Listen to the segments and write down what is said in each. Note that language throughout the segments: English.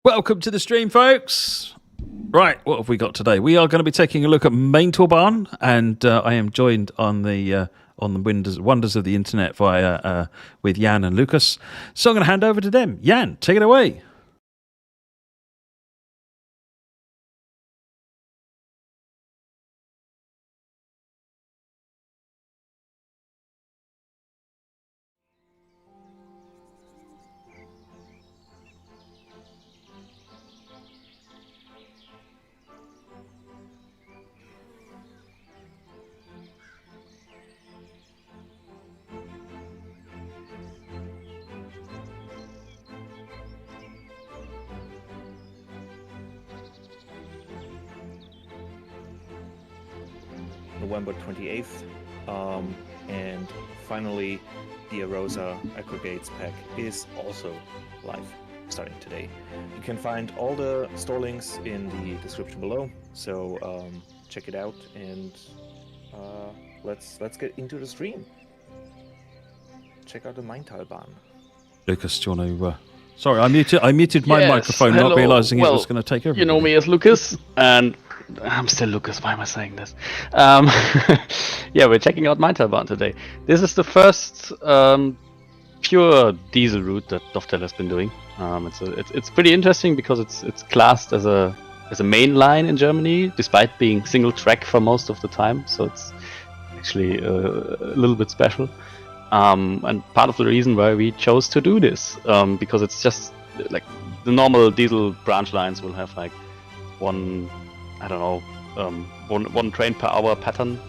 Welcome to the stream, folks. Right, what have we got today? We are going to be taking a look at Maintalbahn, and I am joined on the wonders of the internet via with Jan and Lukas. So I'm going to hand over to them. Jan, take it away. November 28th, and finally the Arosa Aggregates pack is also live starting today. You can find all the store links in the description below, so check it out, and let's get into the stream. Check out the Maintalbahn. Lukas, do you want to... Sorry, I muted my microphone, hello. not realising it was going to take over. You know me as Lukas, and I'm still Lukas. Why am I saying this? Yeah, we're checking out Maintalbahn today. This is the first pure diesel route that Dovetail has been doing. It's pretty interesting because it's classed as a main line in Germany, despite being single track for most of the time. So it's actually a little bit special. And part of the reason why we chose to do this, because it's just like the normal diesel branch lines will have like one train per hour pattern.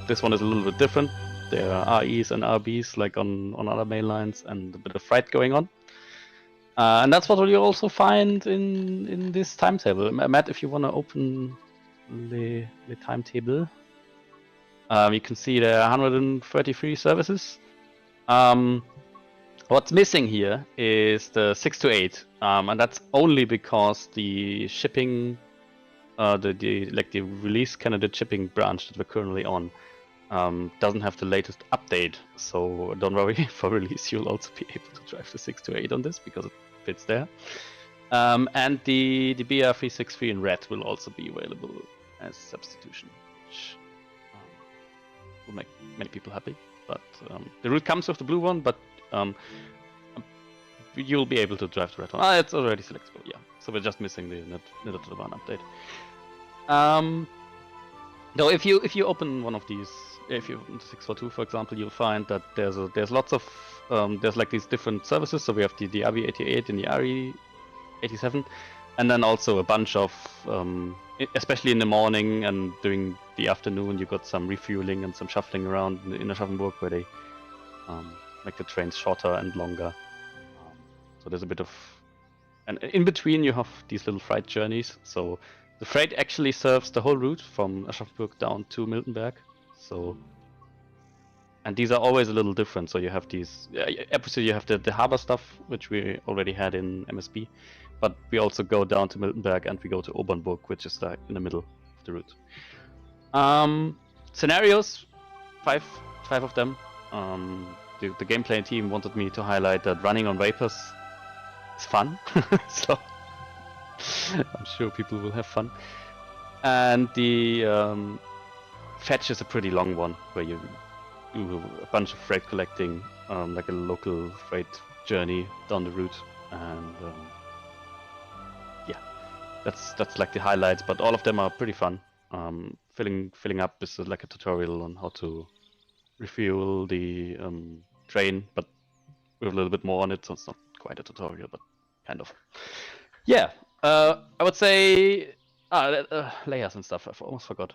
This one is a little bit different. There are REs and RBs like on other main lines, and a bit of freight going on. And that's what you also find in this timetable. Matt, if you want to open the timetable, you can see there are 133 services. What's missing here is the 6 to 8, and that's only because the shipping, the release candidate shipping branch that we're currently on, doesn't have the latest update. So don't worry, for release you'll also be able to drive the 6 to 8 on this because it fits there. And the BR363 in red will also be available as substitution, which will make many people happy. But the route comes with the blue one, but you'll be able to drive the red one. It's already selectable, yeah. So we're just missing the Maintalbahn update. Now, if you open one of these, if you open the 642, for example, you'll find that there's lots of there's like these different services. So we have the RB88 and the RE87, and then also a bunch of especially in the morning and during the afternoon, you got some refueling and some shuffling around in Aschaffenburg where they make the trains shorter and longer. So there's a bit of, and in between you have these little freight journeys. So the freight actually serves the whole route from Aschaffenburg down to Miltenberg. So, and these are always a little different. So you have these, obviously you have the harbor stuff, which we already had in MSB. But we also go down to Miltenberg and we go to Obernburg, which is in the middle of the route. Scenarios, five of them. The gameplay team wanted me to highlight that running on vapors is fun, so I'm sure people will have fun. And the fetch is a pretty long one, where you do a bunch of freight collecting, like a local freight journey down the route, and that's like the highlights. But all of them are pretty fun. Filling up is like a tutorial on how to refuel the train, but with a little bit more on it, so it's not quite a tutorial, but kind of. Yeah, I would say layers and stuff. I almost forgot.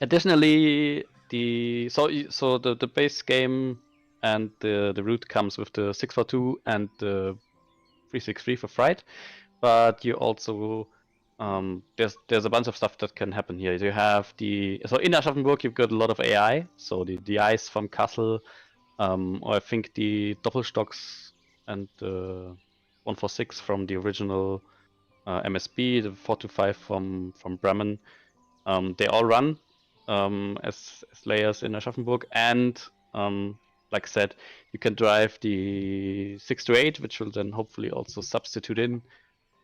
Additionally, the base game and the route comes with the 642 and the 363 for freight, but you also there's a bunch of stuff that can happen here. You have so in Aschaffenburg you've got a lot of AI. So the eyes from Kassel, or I think the Doppelstocks and the 146 from the original MSB, the 425 from Bremen. They all run as layers in Aschaffenburg, and like I said, you can drive the 6 to 8, which will then hopefully also substitute in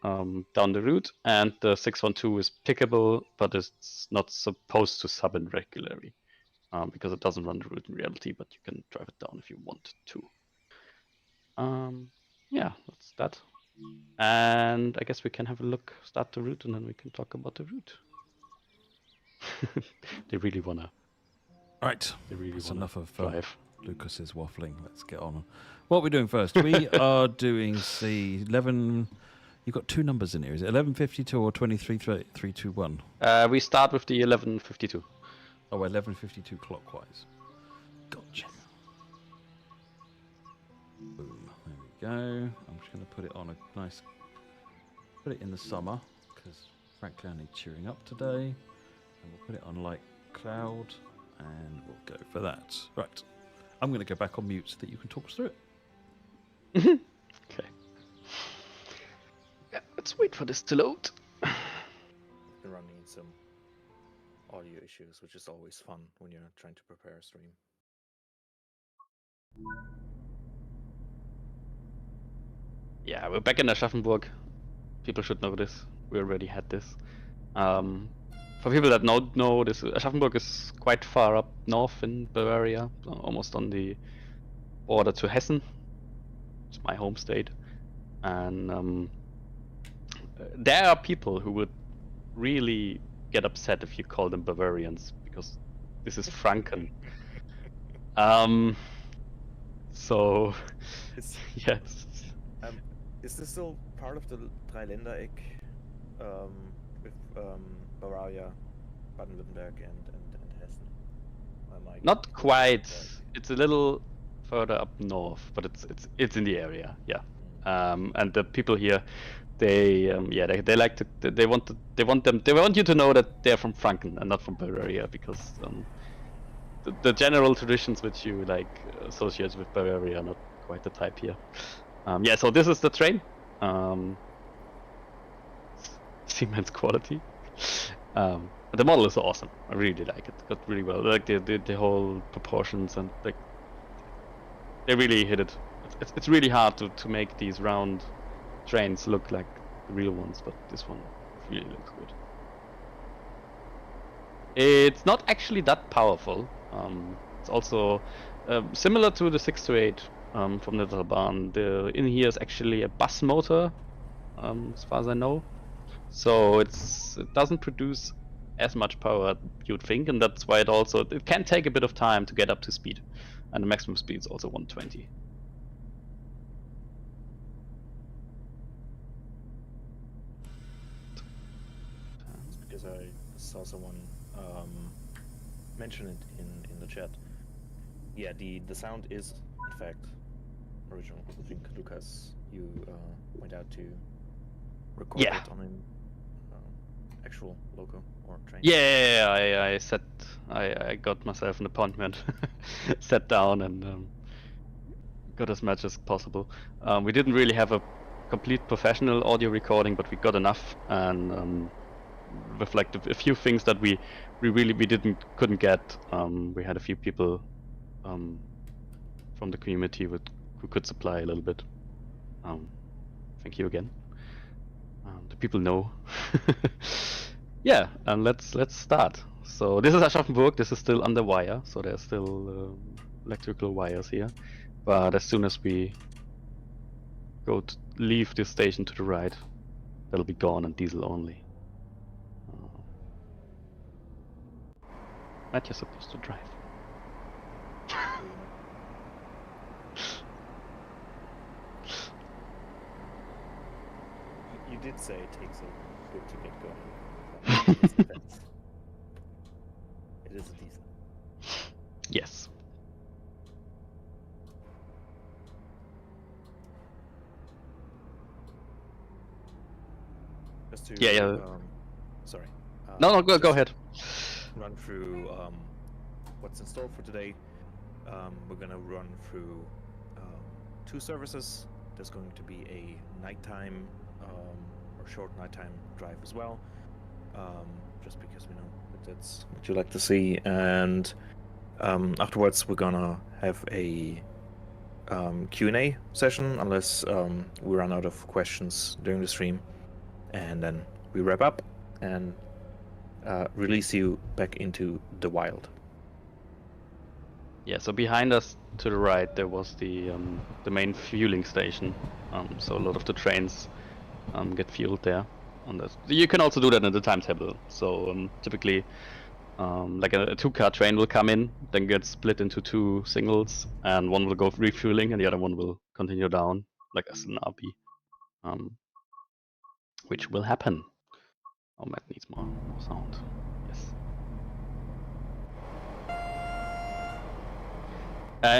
down the route, and the 612 is pickable, but it's not supposed to sub in regularly because it doesn't run the route in reality, but you can drive it down if you want to. Yeah, that's that. And I guess we can have a look, start the route, and then we can talk about the route. They really wanna. Right. They really That's wanna enough of drive. Lucas's waffling. Let's get on. What are we doing first? We are doing the 11. You've got two numbers in here. Is it 1152 or 23321? We start with the 1152. Oh, 1152 clockwise. Gotcha. Boom. There we go. I'm just going to put it on a nice. Put it in the summer because frankly I need cheering up today. And we'll put it on light cloud and we'll go for that. Right. I'm going to go back on mute so that you can talk us through it. Okay. Yeah, let's wait for this to load. Been running into some audio issues, which is always fun when you're trying to prepare a stream. Yeah, we're back in Aschaffenburg. People should know this. We already had this. For people that don't know, this Aschaffenburg is quite far up north in Bavaria, almost on the border to Hessen. It's my home state, and there are people who would really get upset if you call them Bavarians because this is Franken. So yes. Is this still part of the Dreiländereck with Bavaria, Baden-Württemberg, and Hessen? Not quite. It's a little further up north, but it's in the area, yeah. And the people here, they like to they want you to know that they're from Franken and not from Bavaria because the general traditions which you like associate with Bavaria are not quite the type here. Yeah, so this is the train. Siemens quality. But the model is awesome. I really like it. Got really well. Like the whole proportions and like they really hit it. It's really hard to make these round trains look like the real ones, but this one really looks good. It's not actually that powerful. It's also similar to the 628 from Maintalbahn. In here is actually a bus motor, as far as I know. So it doesn't produce as much power you'd think, and that's why it can take a bit of time to get up to speed, and the maximum speed is also 120. It's because I saw someone mention it in the chat. Yeah, the sound is in fact original. I think Lukas, you went out to record it on an actual loco or train. Yeah, I got myself an appointment, sat down and got as much as possible. We didn't really have a complete professional audio recording, but we got enough, and with like a few things that we couldn't get. We had a few people from the community who could supply a little bit. Thank you again. The people know. Yeah, and let's start. So this is Aschaffenburg. This is still under wire, so there's still electrical wires here. But as soon as we leave this station to the right, that'll be gone and diesel only. Matt, you're supposed to drive. You did say it takes a bit to get going. It is a diesel. Yes. Just to Yeah. Sorry. No, go ahead. Run through what's in store for today. We're gonna run through two services. There's going to be a nighttime or short nighttime drive as well, just because we know that that's what you like to see. And afterwards, we're gonna have a Q&A session, unless we run out of questions during the stream. and then we wrap up and release you back into the wild. Yeah, so behind us to the right there was the main fueling station. So a lot of the trains get fueled there. You can also do that in the timetable. So typically, like a 2-car train will come in, then get split into 2 singles, and one will go refueling, and the other one will continue down, like as an RP, which will happen. Oh, Matt needs more sound. Yes.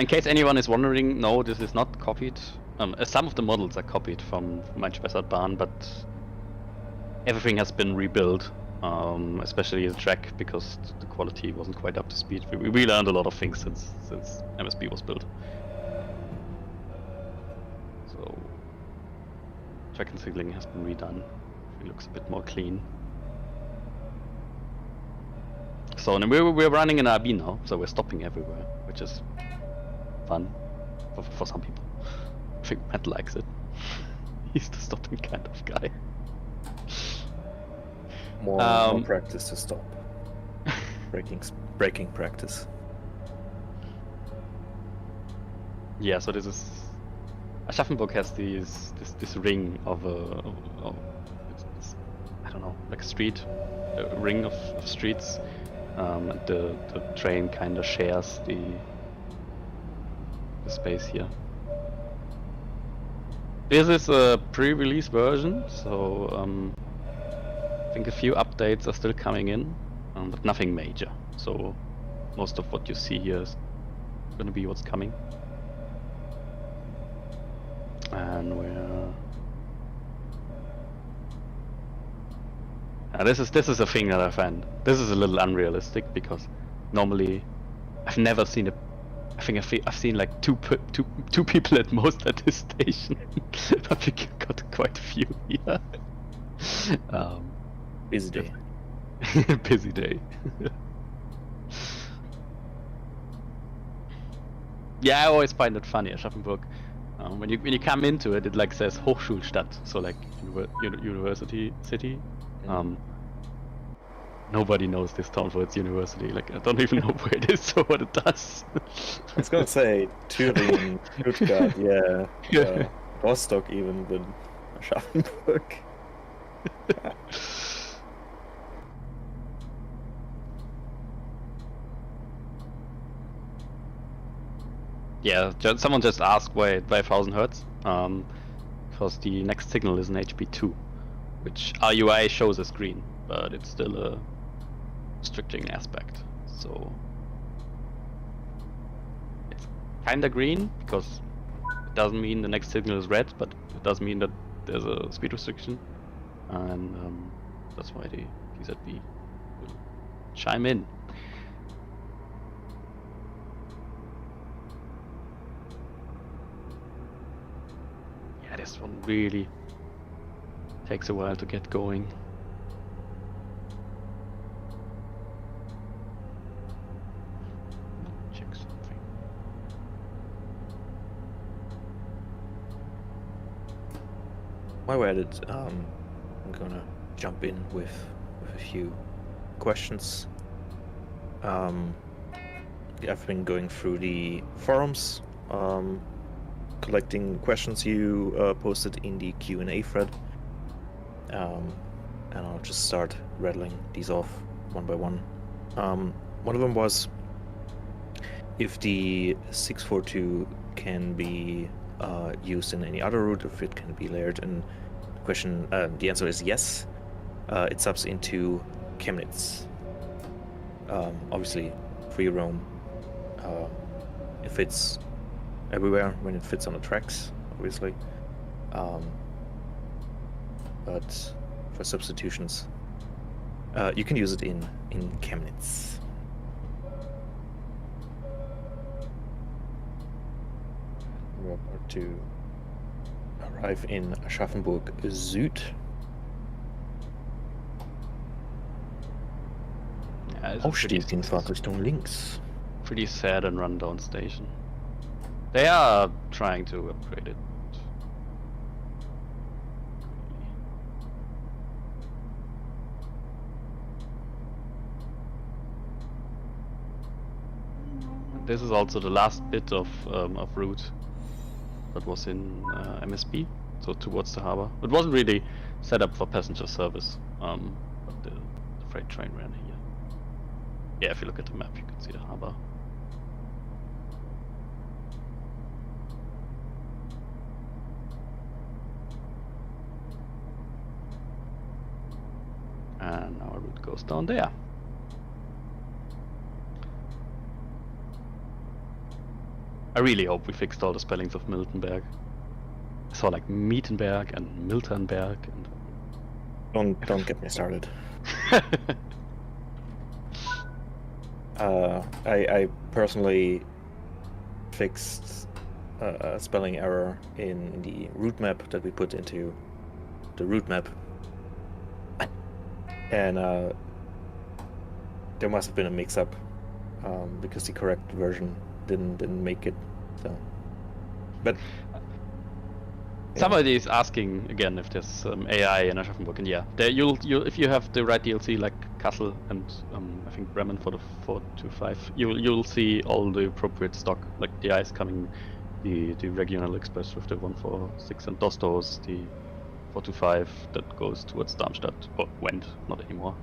In case anyone is wondering, no, this is not copied. Some of the models are copied from Maintalbahn, but everything has been rebuilt, especially the track, because the quality wasn't quite up to speed. We learned a lot of things since MSB was built. So track and signaling has been redone. It looks a bit more clean. So and we're running an RB now, so we're stopping everywhere, which is fun for some people. I think Matt likes it. He's the stopping kind of guy. More practice to stop. Braking practice. Yeah, so this is Aschaffenburg has this ring of it's, I don't know, like a street, a ring of streets. The train kind of shares the space here. This is a pre-release version, so I think a few updates are still coming in, but nothing major. So most of what you see here is going to be what's coming. And we're this is a thing that I find. This is a little unrealistic because normally I've never seen a. I think I've seen like two people at most at this station. I think you've got quite a few here. Busy day. Busy day. Yeah, I always find it funny, Aschaffenburg. When you come into it, it like says Hochschulstadt, so like university city. Nobody knows this town for its university. Like I don't even know where it is or what it does. I was gonna say Thüringen, Stuttgart, yeah, Rostock even, but Aschaffenburg. Yeah, someone just asked why 1000 Hertz. Because the next signal is an HP2, which RUI shows as green, but it's still a restricting aspect. So it's kinda green because it doesn't mean the next signal is red, but it does mean that there's a speed restriction, and that's why the PZB will chime in. Yeah, this one really takes a while to get going. Check something. While we're at it, I'm gonna jump in with a few questions. I've been going through the forums, collecting questions you posted in the Q&A thread, and I'll just start rattling these off one by one. One of them was if the 642 can be used in any other route, if it can be layered, and the answer is yes. It subs into Chemnitz. Obviously, free roam. It fits everywhere when it fits on the tracks, obviously. But for substitutions, you can use it in Chemnitz. We're about to arrive in Aschaffenburg Süd. Yeah, Aufstieg in Fahrtrichtung links. Pretty sad and rundown station. They are trying to upgrade it. this is also the last bit of route that was in MSB, so towards the harbor. It wasn't really set up for passenger service, but the freight train ran here. Yeah, if you look at the map, you can see the harbor. And our route goes down there. I really hope we fixed all the spellings of Miltenberg. I saw like Mietenberg and Miltenberg and Don't get me started. I personally fixed a spelling error in the route map that we put into the route map, and there must have been a mix-up because the correct version didn't make it. So, but somebody is asking again if there's AI in Aschaffenburg, and yeah, there you'll if you have the right DLC like Kassel and I think Bremen for the 425, you'll see all the appropriate stock, like the ice coming, the regional express with the 146 and Dostos, the 425 that goes towards Darmstadt, or went, not anymore.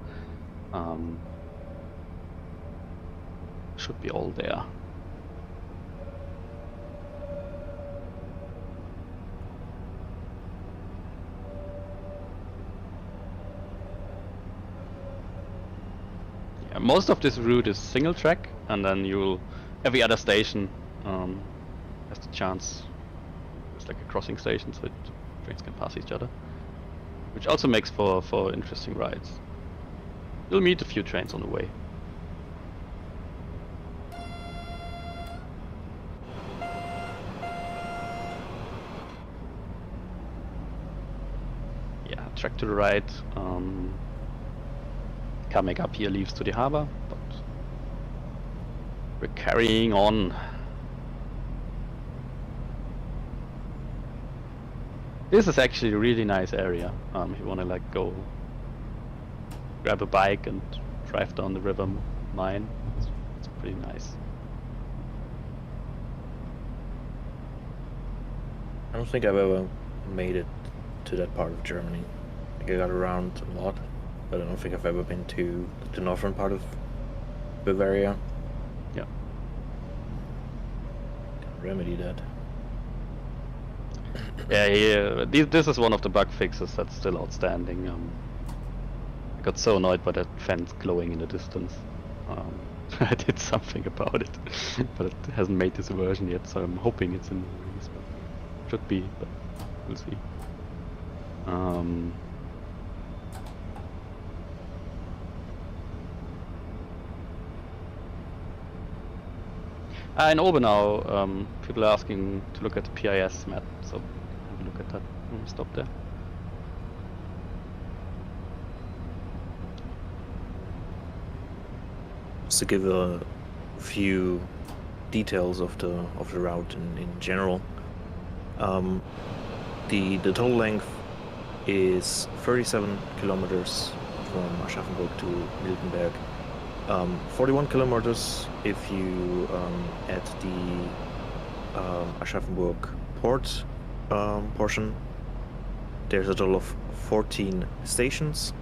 Should be all there. Most of this route is single track, and then every other station has the chance. It's like a crossing station, so trains can pass each other, which also makes for interesting rides. You'll meet a few trains on the way. Yeah, track to the right. Coming up here leaves to the harbor, but we're carrying on. This is actually a really nice area. If you want to like go grab a bike and drive down the river Main, it's pretty nice. I don't think I've ever made it to that part of Germany. Like I got around a lot, but I don't think I've ever been to the northern part of Bavaria. Yeah. Can remedy that. Yeah, this is one of the bug fixes that's still outstanding. I got so annoyed by that fence glowing in the distance. I did something about it, but it hasn't made this version yet, so I'm hoping it's in the release. But should be, but we'll see. In Obenau, people are asking to look at the PIS map, so have a look at that when we stop there. Just to give a few details of the route in general. The total length is 37 kilometers from Aschaffenburg to Miltenberg. 41 kilometers if you add the Aschaffenburg Port portion. There's a total of 14 stations.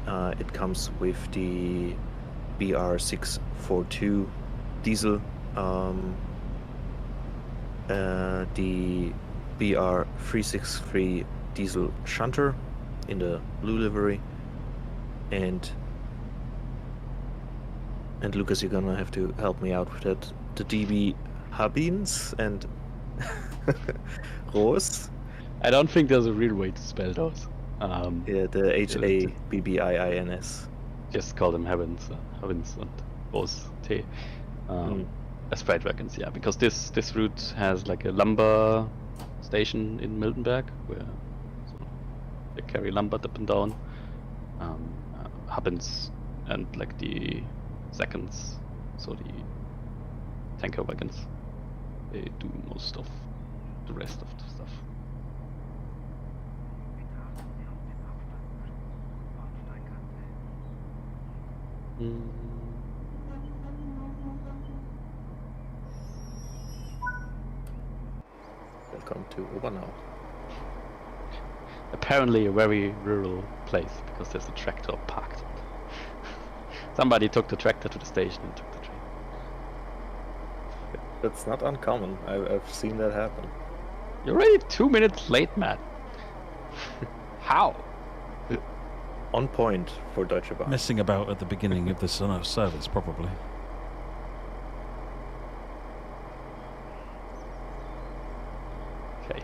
It comes with the BR642 diesel, the BR363 diesel shunter in the blue livery, and Lucas, you're gonna have to help me out with that. The DB Habins and Rose. I don't think there's a real way to spell those. Yeah, the HABBIINS. Just call them Heavens and Rose T. As freight wagons, yeah, because this route has like a lumber station in Miltenberg where they carry lumber up and down. Habins and like the seconds, so the tanker wagons, they do most of the rest of the stuff. welcome to Obernau. Apparently a very rural place because there's a tractor parked. Somebody took the tractor to the station and took the train. That's not uncommon. I've seen that happen. You're already 2 minutes late, Matt. How? On point for Deutsche Bahn. Messing about at the beginning of the service, probably. Okay.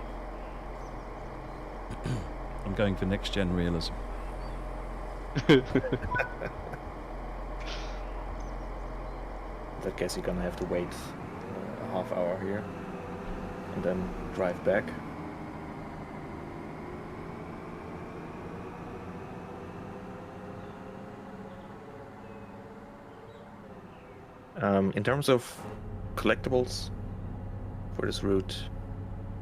I'm going for next-gen realism. In that case, you're gonna have to wait a half hour here and then drive back. In terms of collectibles for this route,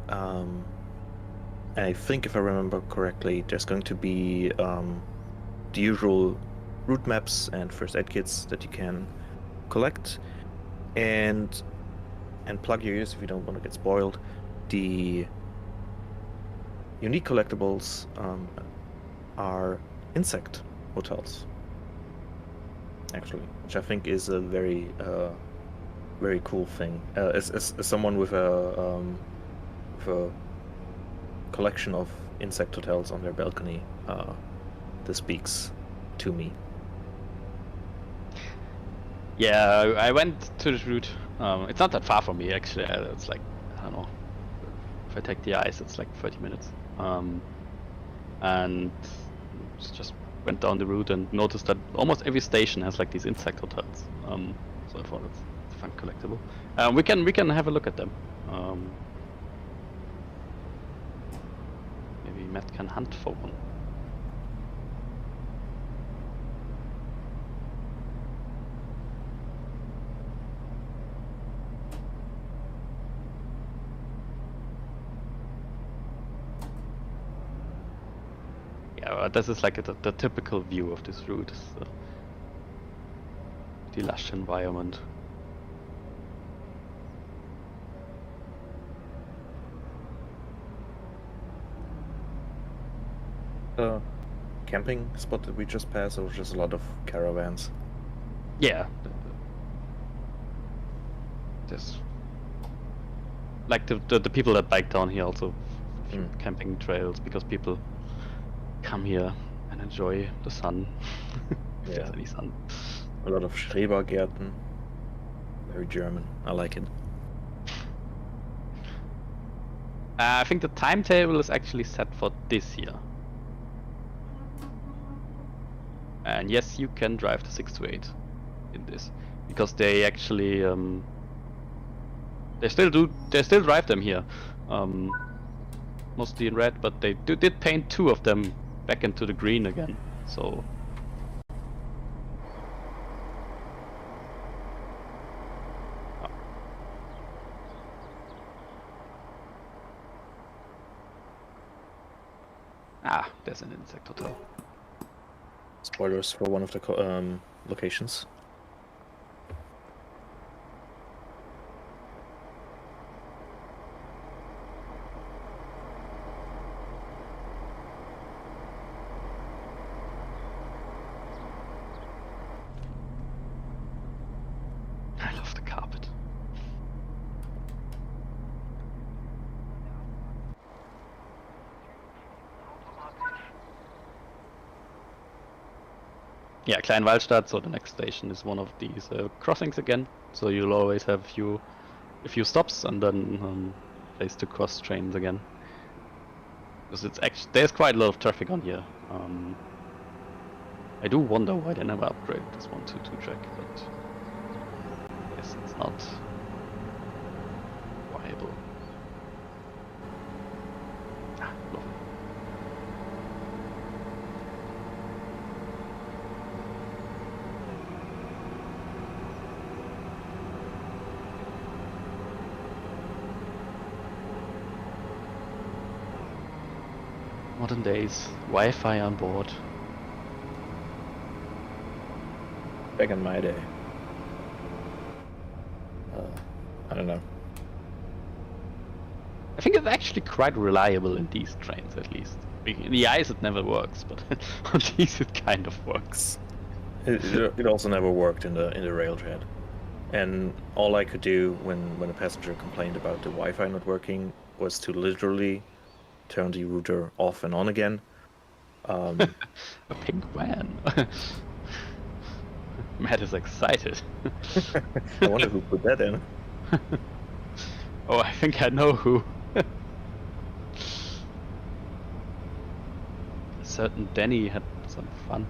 I think if I remember correctly, there's going to be the usual route maps and first aid kits that you can collect, and plug your ears if you don't want to get spoiled. The unique collectibles are insect hotels, actually, which I think is a very cool thing. As someone with a collection of insect hotels on their balcony, this speaks to me. Yeah, I went to this route. It's not that far from me, actually. It's like, I don't know. If I take the ice, it's like 30 minutes. And just went down the route and noticed that almost every station has like these insect hotels. So I thought it's a fun collectible. We can have a look at them. Maybe Matt can hunt for one. Yeah, this is like the typical view of this route. Is the lush environment. Camping spot that we just passed, or just a lot of caravans? Yeah. There's like the people that bike down here also camping trails, because people come here and enjoy the sun. If there's any sun. A lot of Schrebergärten. Very German. I like it. I think the timetable is actually set for this year. And yes, you can drive the 6 to 8 in this, because they actually they still drive them here, mostly in red, but they did paint 2 of them back into the green again. So there's an insect hotel. Spoilers for one of the locations. I love the carpet. Yeah, Kleinwallstadt, so the next station is one of these crossings again. So you'll always have a few stops and then place to cross trains again. Because it's actually, there's quite a lot of traffic on here. I do wonder why they never upgraded this 1-2 track, but I guess it's not viable. Lovely. Modern days, Wi-Fi on board. Back in my day. I don't know. I think it's actually quite reliable in these trains, at least. In the ice it never works, but on these it kind of works. It also never worked in the railjet. And all I could do when a passenger complained about the Wi-Fi not working was to literally turn the router off and on again. A pink van. Matt is excited. I wonder who put that in. Oh, I think I know who. A certain Danny had some fun.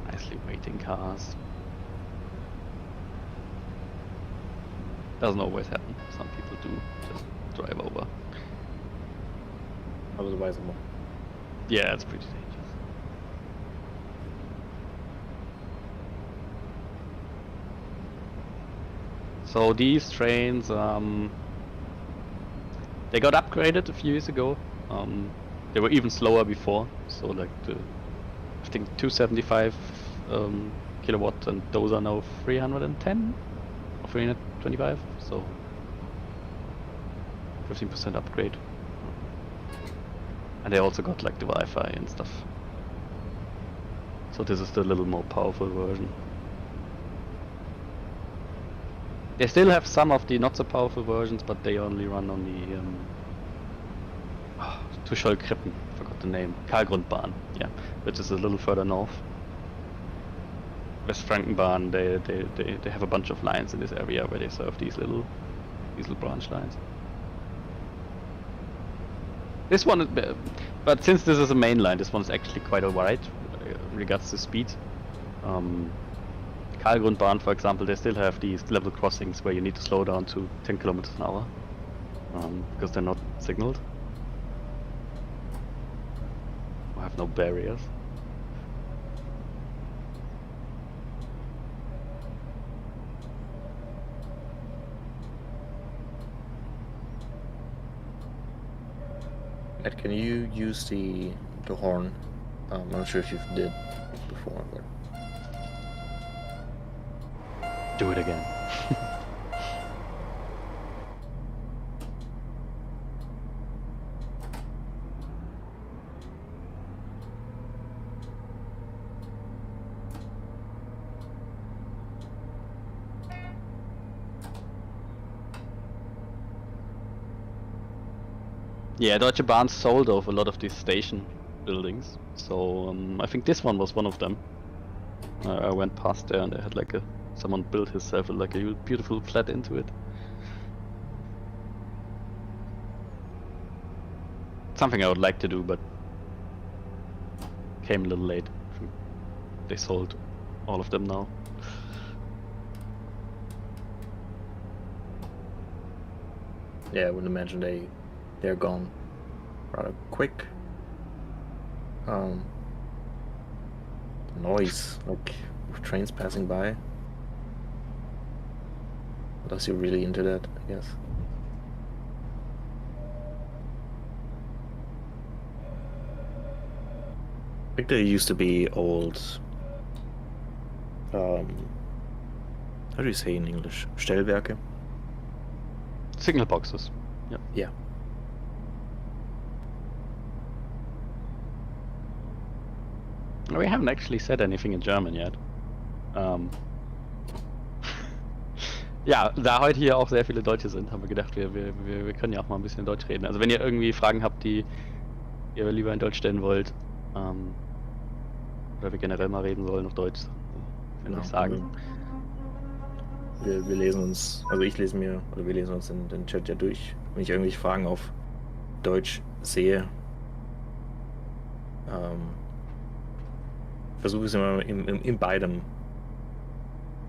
Nicely waiting cars. Doesn't always happen. Some people do just drive over. Otherwise, Yeah, it's pretty dangerous. So these trains, they got upgraded a few years ago. They were even slower before. So like I think 275 kilowatt, and those are now 310 or 325. So 15% upgrade. And they also got like the Wi-Fi and stuff. So this is the little more powerful version. They still have some of the not so powerful versions, but they only run on the Tuschol-Krippen, forgot the name, Karlgrundbahn, yeah, which is a little further north. West Frankenbahn, they have a bunch of lines in this area where they serve these little branch lines. This one is, but since this is a main line, this one is actually quite alright regards to speed. Karlgrundbahn, for example, they still have these level crossings where you need to slow down to 10 kilometers an hour because they're not signaled. Or have no barriers. Ed, can you use the horn? I'm not sure if you've did before, but Do it again. Yeah, Deutsche Bahn sold off a lot of these station buildings, so I think this one was one of them. I went past there and they had like someone built himself like a beautiful flat into it. Something I would like to do, but came a little late. They sold all of them now. yeah, I would imagine they're gone rather quick. Noise, like with trains passing by. Unless you're really into that, I guess. I think there used to be old. How do you say in English? Stellwerke? Signal boxes. Yep. Yeah. We haven't actually said anything in German yet. Ja, da heute hier auch sehr viele Deutsche sind, haben wir gedacht, wir können ja auch mal ein bisschen Deutsch reden. Also wenn ihr irgendwie Fragen habt, die ihr lieber in Deutsch stellen wollt, oder wir generell mal reden sollen auf Deutsch, kann ich sagen. Wir lesen uns, also ich lese mir, oder wir lesen uns den Chat ja durch. Wenn ich irgendwelche Fragen auf Deutsch sehe, versuche es immer in beidem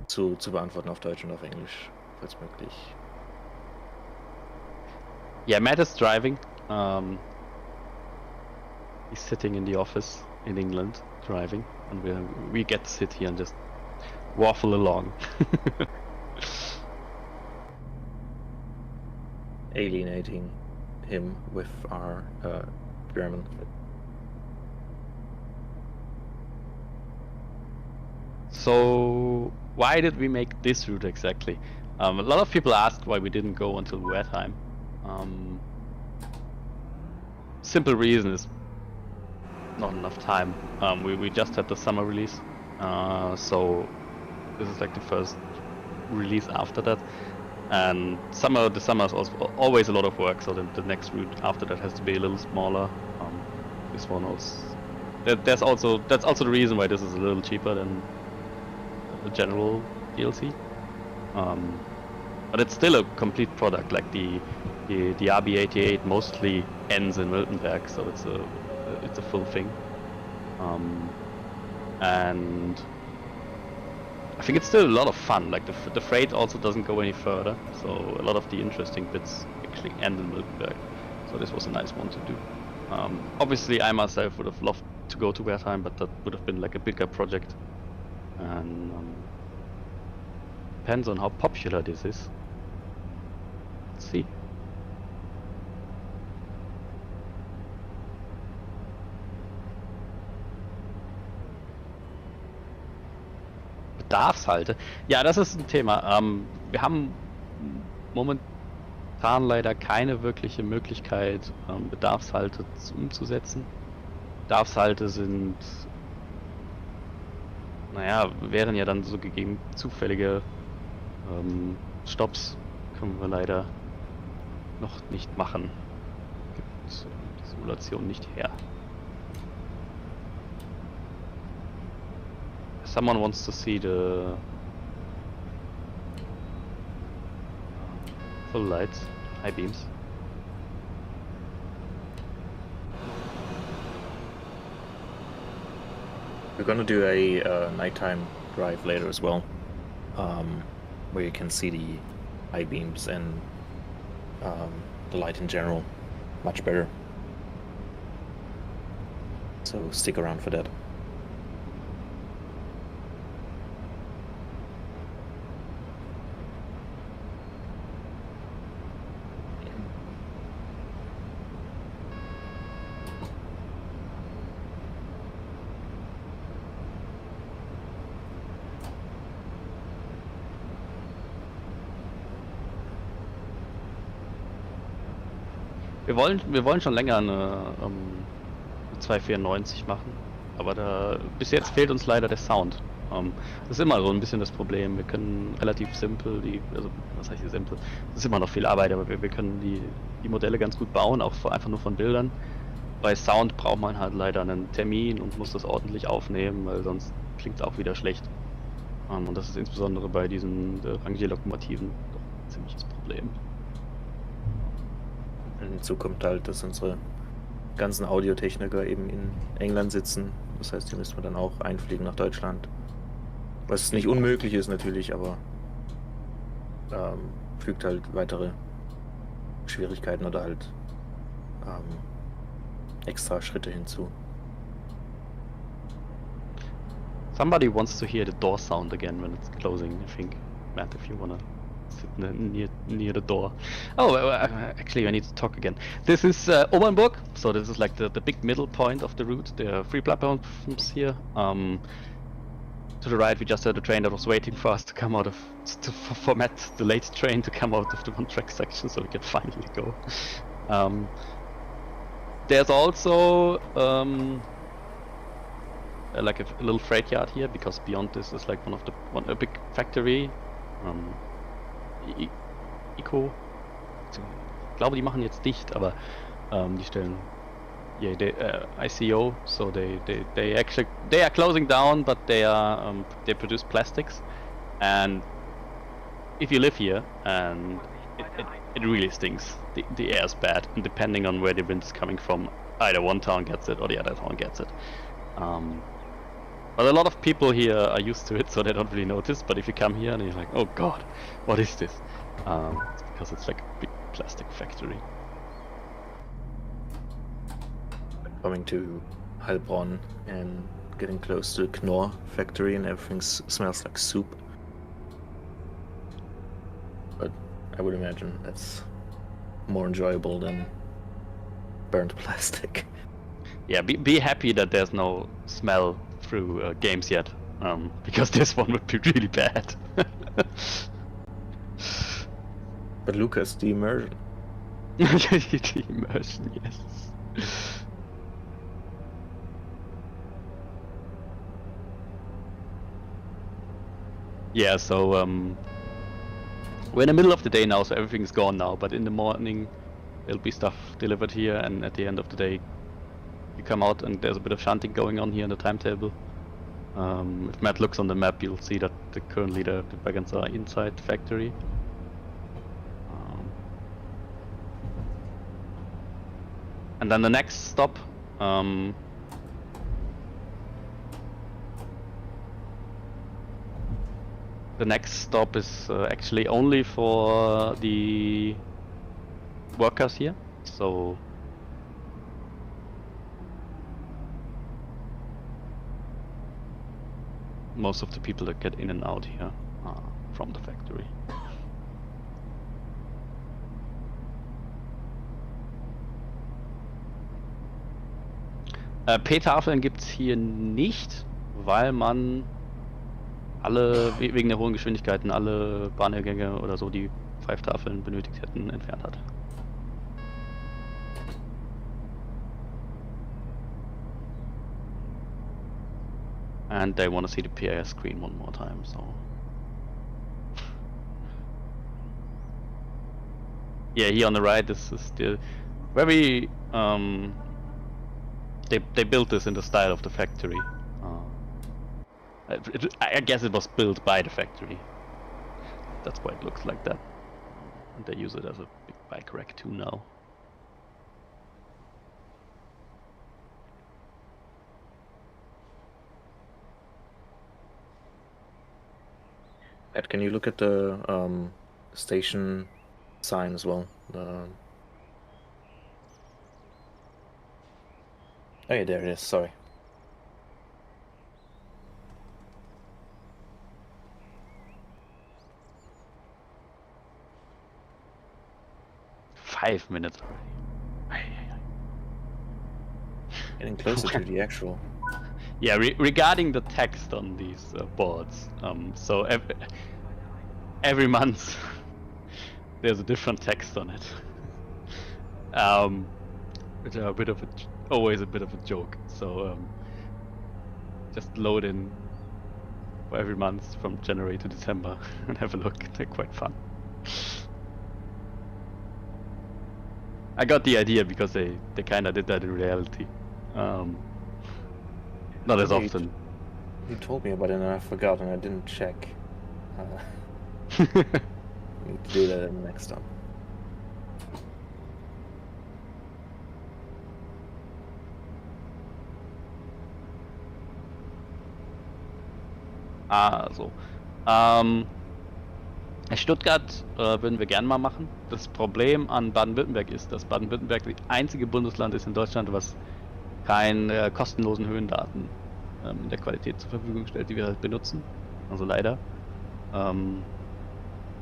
zu beantworten, auf Deutsch und auf Englisch, falls möglich. Yeah, Matt is driving. He's sitting in the office in England, driving, and we get to sit here and just waffle along. Alienating him with our German. So why did we make this route exactly? A lot of people asked why we didn't go until Wertheim. Simple reason is not enough time. We just had the summer release, so this is like the first release after that. And the summer is also always a lot of work, so the next route after that has to be a little smaller. This one also. That's also the reason why this is a little cheaper than the general DLC. But it's still a complete product. Like the RB88 mostly ends in Miltenberg, so it's a full thing. And I think it's still a lot of fun. Like the freight also doesn't go any further, so a lot of the interesting bits actually end in Miltenberg. So this was a nice one to do. Obviously, I myself would have loved to go to Wertheim, but that would have been like a bigger project. And depends on how popular this is. Let's see. Bedarfshalte. Ja, das ist ein Thema. Wir haben momentan leider keine wirkliche Möglichkeit, Bedarfshalte umzusetzen. Bedarfshalte sind, naja, wären ja dann so gegeben zufällige Stops, können wir leider noch nicht machen. Gibt die Simulation nicht her. Someone wants to see the full lights, high beams. We're gonna do a nighttime drive later as well, where you can see the high beams and the light in general much better. So stick around for that. Wir wollen schon länger eine 294 machen, aber bis jetzt fehlt uns leider der Sound. Das ist immer so ein bisschen das Problem. Wir können relativ simpel was heißt hier simpel? Das ist immer noch viel Arbeit, aber wir können die Modelle ganz gut bauen, auch einfach nur von Bildern. Bei Sound braucht man halt leider einen Termin und muss das ordentlich aufnehmen, weil sonst klingt es auch wieder schlecht. Und das ist insbesondere bei diesen Rangierlokomotiven doch ein ziemliches Problem. Hinzu kommt halt, dass unsere ganzen Audiotechniker eben in England sitzen. Das heißt, die müssen wir dann auch einfliegen nach Deutschland. Was nicht unmöglich ist natürlich, aber fügt halt weitere Schwierigkeiten oder halt extra Schritte hinzu. Somebody wants to hear the door sound again when it's closing, I think. Matt, if you wanna sit near the door. Oh, actually I need to talk again. This is Obernburg, so this is like the big middle point of the route. There are 3 platforms here. To the right we just had a train that was waiting for us to come out for Matt, the late train to come out of the one-track section so we can finally go. There's also like a little freight yard here, because beyond this is like a big factory. Eco. Ich glaube, die machen jetzt dicht, aber die stellen ICO, so they are closing down, but they produce plastics, and if you live here, and it really stinks. The air is bad, and depending on where the wind is coming from, either one town gets it or the other town gets it. But a lot of people here are used to it, so they don't really notice. But if you come here and you're like, oh god, what is this? It's because it's like a big plastic factory. Coming to Heilbronn and getting close to the Knorr factory, and everything smells like soup. But I would imagine that's more enjoyable than burnt plastic. Yeah, be happy that there's no smell through games yet. because this one would be really bad. But Lucas, the immersion. The immersion, yes. Yeah, so we're in the middle of the day now, so everything's gone now, but in the morning there'll be stuff delivered here, and at the end of the day you come out and there's a bit of shunting going on here in the timetable. If Matt looks on the map, you'll see that currently the wagons are inside the factory. And then the next stop, is actually only for the workers here. So most of the people that get in and out here are from the factory. P-Tafeln gibt es hier nicht, weil man alle, wegen der hohen Geschwindigkeiten, alle Bahnübergänge oder so, die Pfeiftafeln benötigt hätten, entfernt hat. And they want to see the PIS screen one more time, so... Yeah, here on the right, this is the very... They built this in the style of the factory. I guess it was built by the factory. That's why it looks like that. And they use it as a big bike rack too now. Ed, can you look at the station sign as well? Oh yeah, there it is, sorry. Five minutes already. Getting closer to the actual. Yeah, regarding the text on these boards, so every month there's a different text on it, which are always a bit of a joke. So just load in for every month from January to December and have a look. They're quite fun. I got the idea because they kind of did that in reality. Not as often. You told me about it and I forgot and I didn't check. Need to do that next time. Also, Stuttgart würden wir gern mal machen. Das Problem an Baden-Württemberg ist, dass Baden-Württemberg das einzige Bundesland ist in Deutschland, was keine kostenlosen Höhendaten in der Qualität zur Verfügung stellt, die wir halt benutzen. Also leider.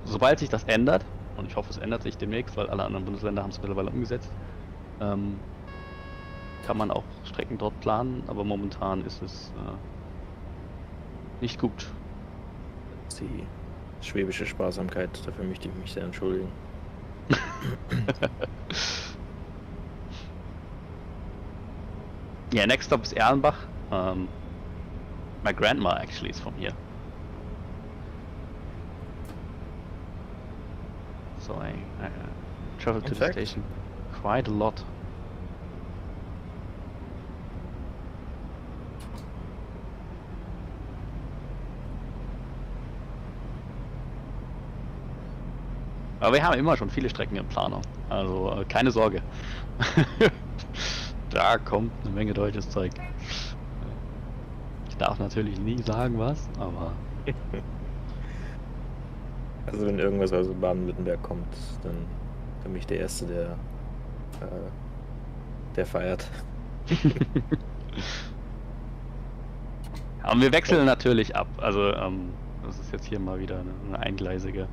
Sobald sich das ändert, und ich hoffe es ändert sich demnächst, weil alle anderen Bundesländer haben es mittlerweile umgesetzt, kann man auch Strecken dort planen, aber momentan ist es nicht gut. Die schwäbische Sparsamkeit, dafür möchte ich mich sehr entschuldigen. Yeah, next stop is Erlenbach. My grandma actually is from here. So I travel to the station quite a lot. Aber wir haben immer schon viele Strecken in Planung, also keine Sorge. Da kommt eine Menge deutsches Zeug. Ich darf natürlich nie sagen was, aber... Also wenn irgendwas aus Baden-Württemberg kommt, dann bin ich der Erste, der feiert. Ja, und wir wechseln natürlich ab, also das ist jetzt hier mal wieder eine eingleisige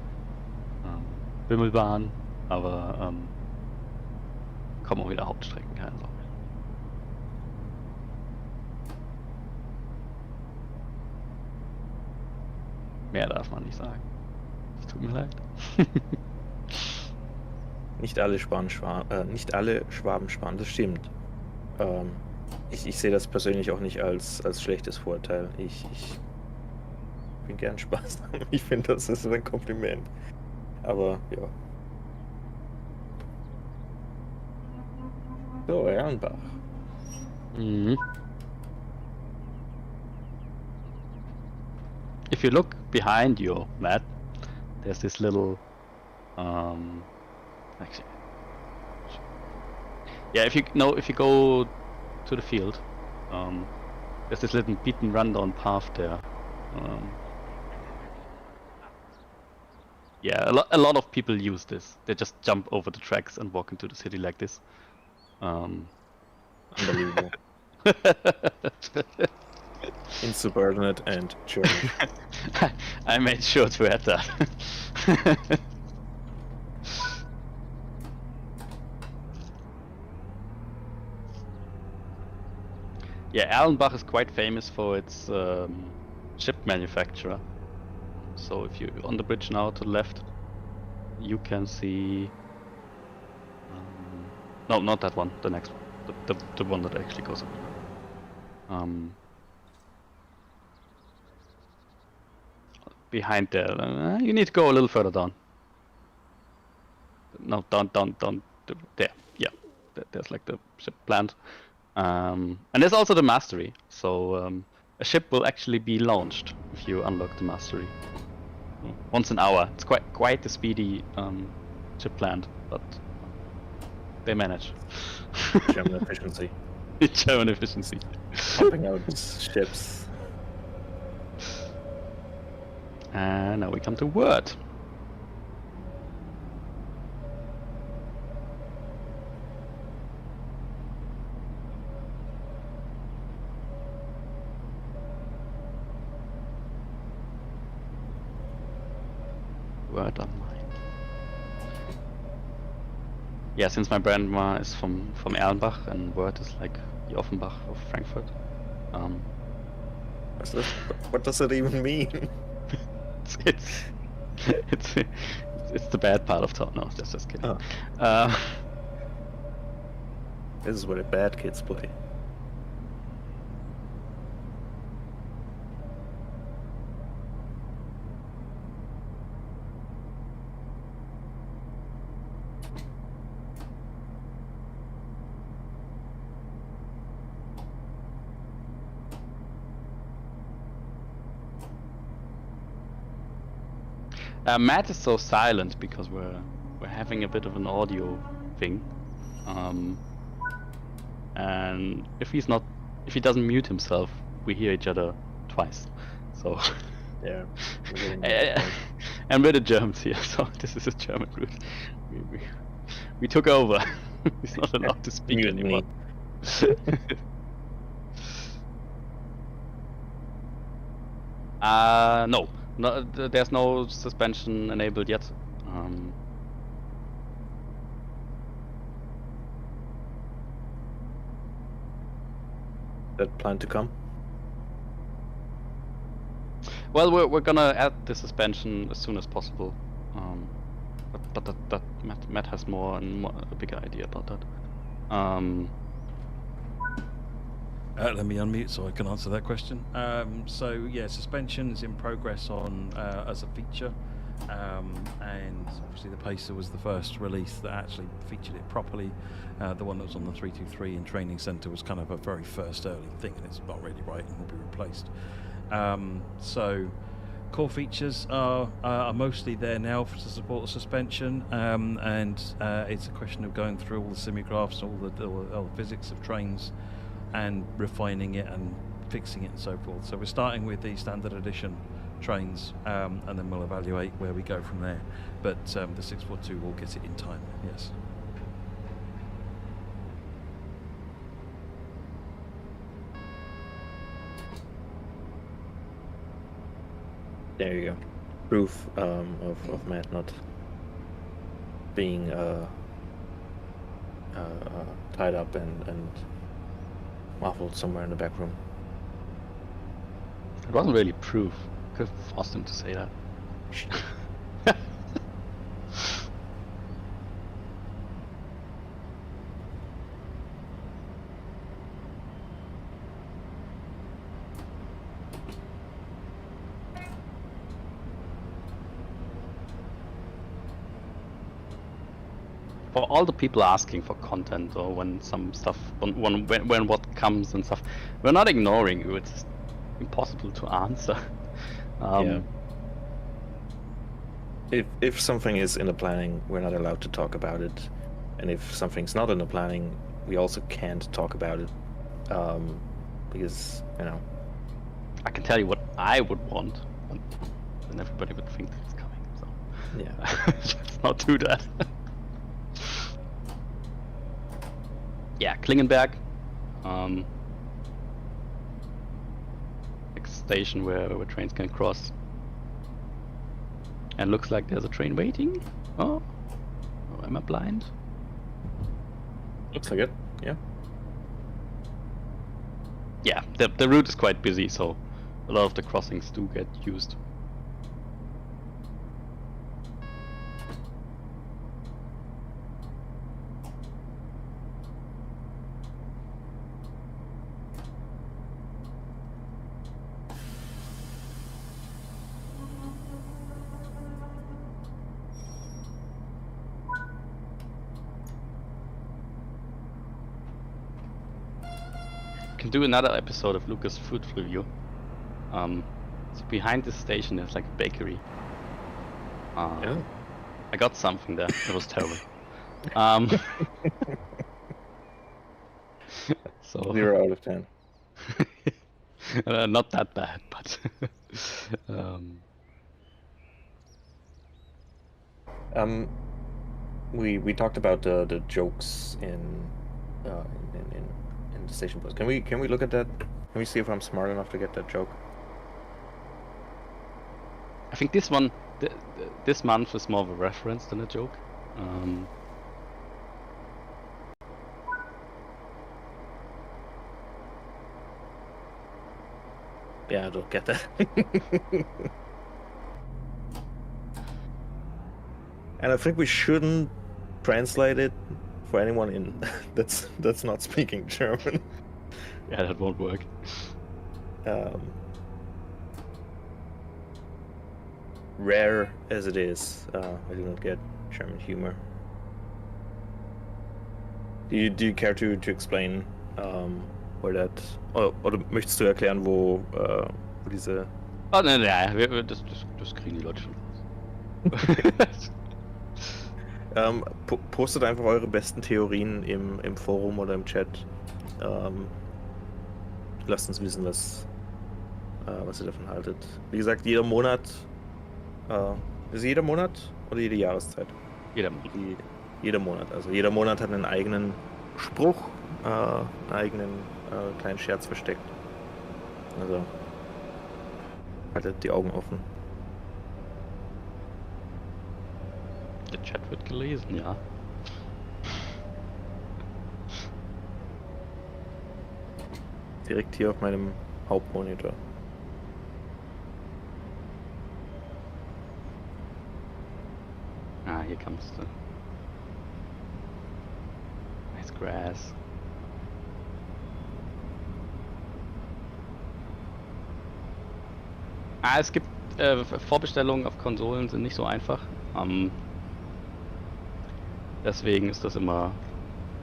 Bimmelbahn, aber kommen auch wieder Hauptstrecken, keine Sorge. mehr darf man nicht sagen. Es tut mir leid. Nicht alle Schwaben sparen, das stimmt. Ich sehe das persönlich auch nicht als schlechtes Vorteil. Ich bin gern Spaß. Ich finde, das ist ein Kompliment. Aber ja. So, Erlenbach. Mhm. If you look behind you, Matt, there's this little actually, yeah, if you go to the field, there's this little beaten rundown path there. Yeah, a lot of people use this. They just jump over the tracks and walk into the city like this. Unbelievable. Insubordinate and German. I made sure to add that. Yeah, Erlenbach is quite famous for its ship manufacturer. So if you're on the bridge now to the left, you can see... no, not that one, the next one. The one that actually goes up. Behind there, you need to go a little further down. No, down, there, yeah. There's like the ship plant. And there's also the mastery, so a ship will actually be launched if you unlock the mastery. Once an hour. It's quite a speedy ship plant, but they manage. German efficiency. German efficiency. Pumping out ships. And now we come to Word. Word online. Yeah, since my grandma is from Erlenbach and Word is like the Offenbach of Frankfurt. What does it even mean? It's the bad part of town. No, just kidding. Oh. This is where the bad kids play. Matt is so silent because we're having a bit of an audio thing, and if he doesn't mute himself, we hear each other twice. So yeah, and we're the Germans here, so this is a German route. We took over. He's not allowed to speak anymore. No, there's no suspension enabled yet. That plan to come? Well, we're gonna add the suspension as soon as possible. But that Matt has a bigger idea about that. Let me unmute so I can answer that question. So yeah, suspension is in progress on as a feature, and obviously the Pacer was the first release that actually featured it properly. The one that was on the 323 in Training Centre was kind of a very first early thing, and it's not really right and will be replaced. So core features are mostly there now to support the suspension, and it's a question of going through all the simigraphs, all the physics of trains, and refining it and fixing it and so forth. So we're starting with the standard edition trains, and then we'll evaluate where we go from there. But the 642 will get it in time, yes. There you go. Proof of Matt not being tied up and muffled somewhere in the back room. It wasn't really proof. could force him to say that. For all the people asking for content or when some stuff, when what comes and stuff, we're not ignoring you. It's impossible to answer. Yeah. If something is in the planning, we're not allowed to talk about it, and if something's not in the planning, we also can't talk about it, because I can tell you what I would want, and everybody would think it's coming. So yeah. let's not do that. Yeah, Klingenberg. Next station where trains can cross. And looks like there's a train waiting. Oh, am I blind? Looks like it. Yeah. Yeah, the route is quite busy, so a lot of the crossings do get used. Can do another episode of Lukas food review. So behind this station there's like a bakery. Yeah. I got something there. It was terrible. So 0 out of 10. not that bad, but We talked about the jokes in the station post. Can we look at that? Can we see if I'm smart enough to get that joke? I think this one, this month is more of a reference than a joke. Yeah, I don't get that. And I think we shouldn't translate it for anyone in that's not speaking German. Yeah, that won't work. Rare as it is, I do not get German humor. Do you care to explain where that? Oder möchtest du erklären, wo diese? Oh nein, das kriegen die Leute schon. Postet einfach eure besten Theorien im Forum oder im Chat. Lasst uns wissen, was ihr davon haltet. Wie gesagt, jeder Monat. Ist jeder Monat oder jede Jahreszeit? Jeder Monat. Jeder Monat. Also jeder Monat hat einen eigenen Spruch, einen eigenen kleinen Scherz versteckt. Also haltet die Augen offen. Der Chat wird gelesen, ja. Direkt hier auf meinem Hauptmonitor. Ah, here comes the nice grass. Es gibt Vorbestellungen auf Konsolen sind nicht so einfach. Deswegen ist das immer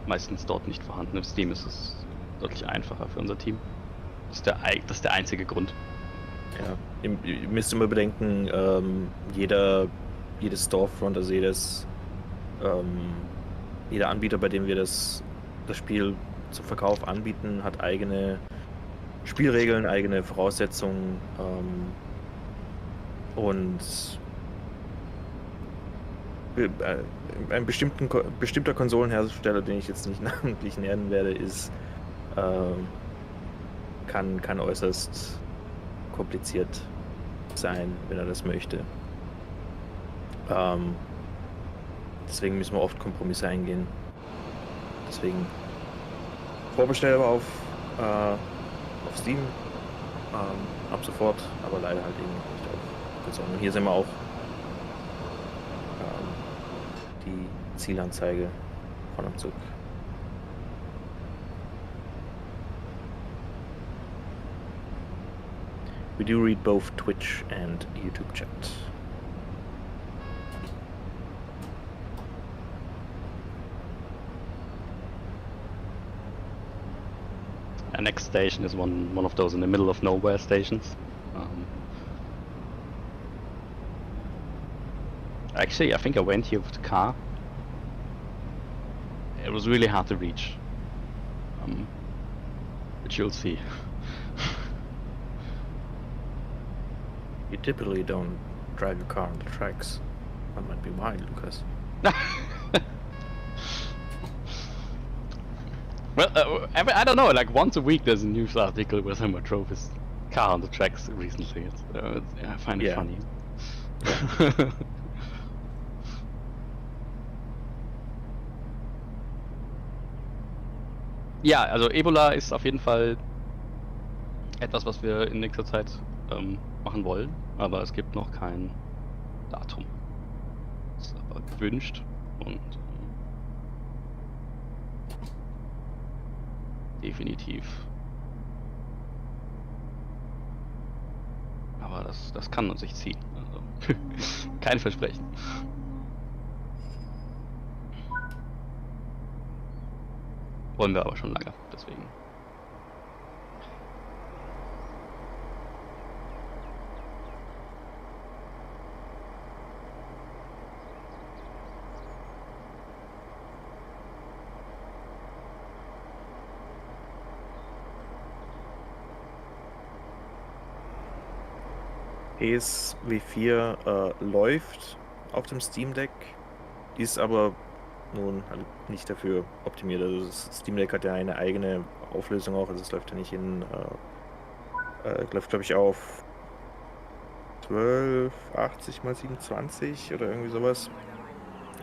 meistens dort nicht vorhanden. Im Steam ist es deutlich einfacher für unser Team. Das ist der einzige Grund. Ja, ihr müsst immer bedenken, jedes Storefront, also jeder Anbieter, bei dem wir das Spiel zum Verkauf anbieten, hat eigene Spielregeln, eigene Voraussetzungen und ein bestimmter Konsolenhersteller, den ich jetzt nicht namentlich nennen werde, kann äußerst kompliziert sein, wenn er das möchte. Deswegen müssen wir oft Kompromisse eingehen. Deswegen vorbestellbar auf Steam ab sofort, aber leider halt eben noch nicht aufgezogen. Und hier sehen wir auch die Zielanzeige von einem Zug. We do read both Twitch and YouTube chat. Our next station is one of those in the middle of nowhere stations. Actually, I think I went here with the car. It was really hard to reach. But you'll see. You typically don't drive your car on the tracks. That might be why, Lucas. Well, I don't know. Like once a week, there's a news article where someone drove his car on the tracks recently. I find it funny. Ja, also EbuLa ist auf jeden Fall etwas, was wir in nächster Zeit machen wollen, aber es gibt noch kein Datum. Ist aber gewünscht und definitiv. Aber das kann man sich ziehen. Also kein Versprechen. Wollen wir aber schon lange, deswegen. ESW4 läuft auf dem Steam Deck, ist aber nun halt nicht dafür optimiert. Also das Steam Deck hat ja eine eigene Auflösung auch, also es läuft ja nicht in, läuft glaube ich auf 1280 x 27 oder irgendwie sowas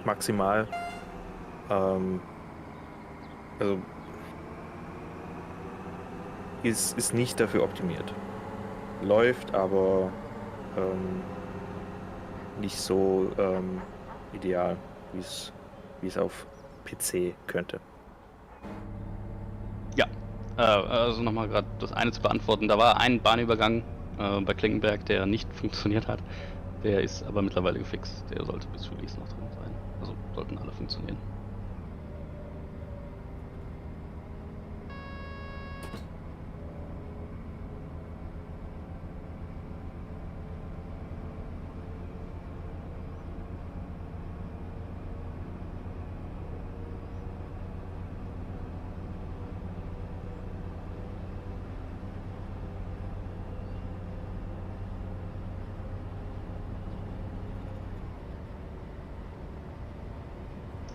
maximal. Also ist nicht dafür optimiert. Läuft, aber nicht so ideal, wie es auf PC könnte. Ja, also nochmal gerade das eine zu beantworten. Da war ein Bahnübergang bei Klinkenberg, der nicht funktioniert hat. Der ist aber mittlerweile gefixt. Der sollte bis Release noch drin sein. Also sollten alle funktionieren.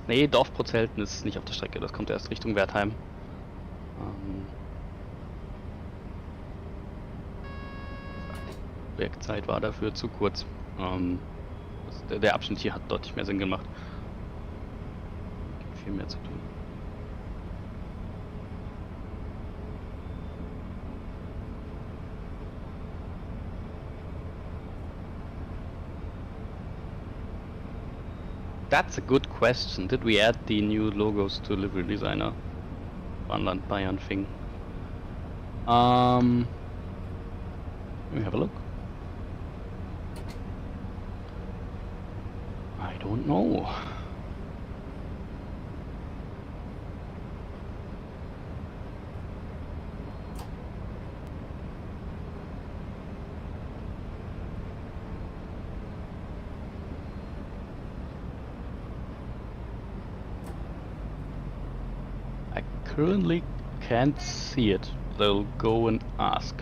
Nee, Dorfprozenten ist nicht auf der Strecke, das kommt erst Richtung Wertheim. Werkzeit war dafür zu kurz. Der Abschnitt hier hat deutlich mehr Sinn gemacht. Viel mehr zu tun. That's a good question. Did we add the new logos to Livery Designer? Wann, Bayern thing. Let me have a look. I don't know. Currently can't see it. They'll go and ask.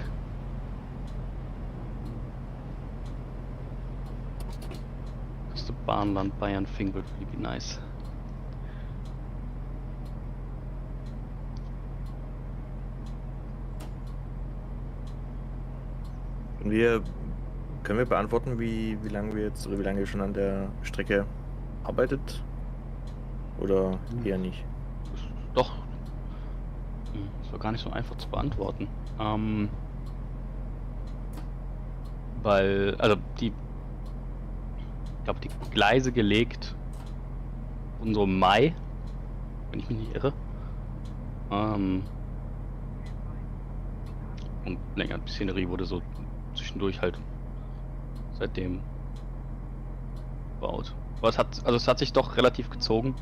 Because the Bahnland Bayern thing would really be nice. Können wir beantworten, wie lange wir jetzt oder wie lange wir schon an der Strecke arbeitet? Oder eher nicht? Doch. Das war gar nicht so einfach zu beantworten. weil, also ich glaube, die Gleise gelegt wurden so im Mai, wenn ich mich nicht irre. Und länger, die Szenerie wurde so zwischendurch halt seitdem gebaut. Aber es hat sich doch relativ gezogen.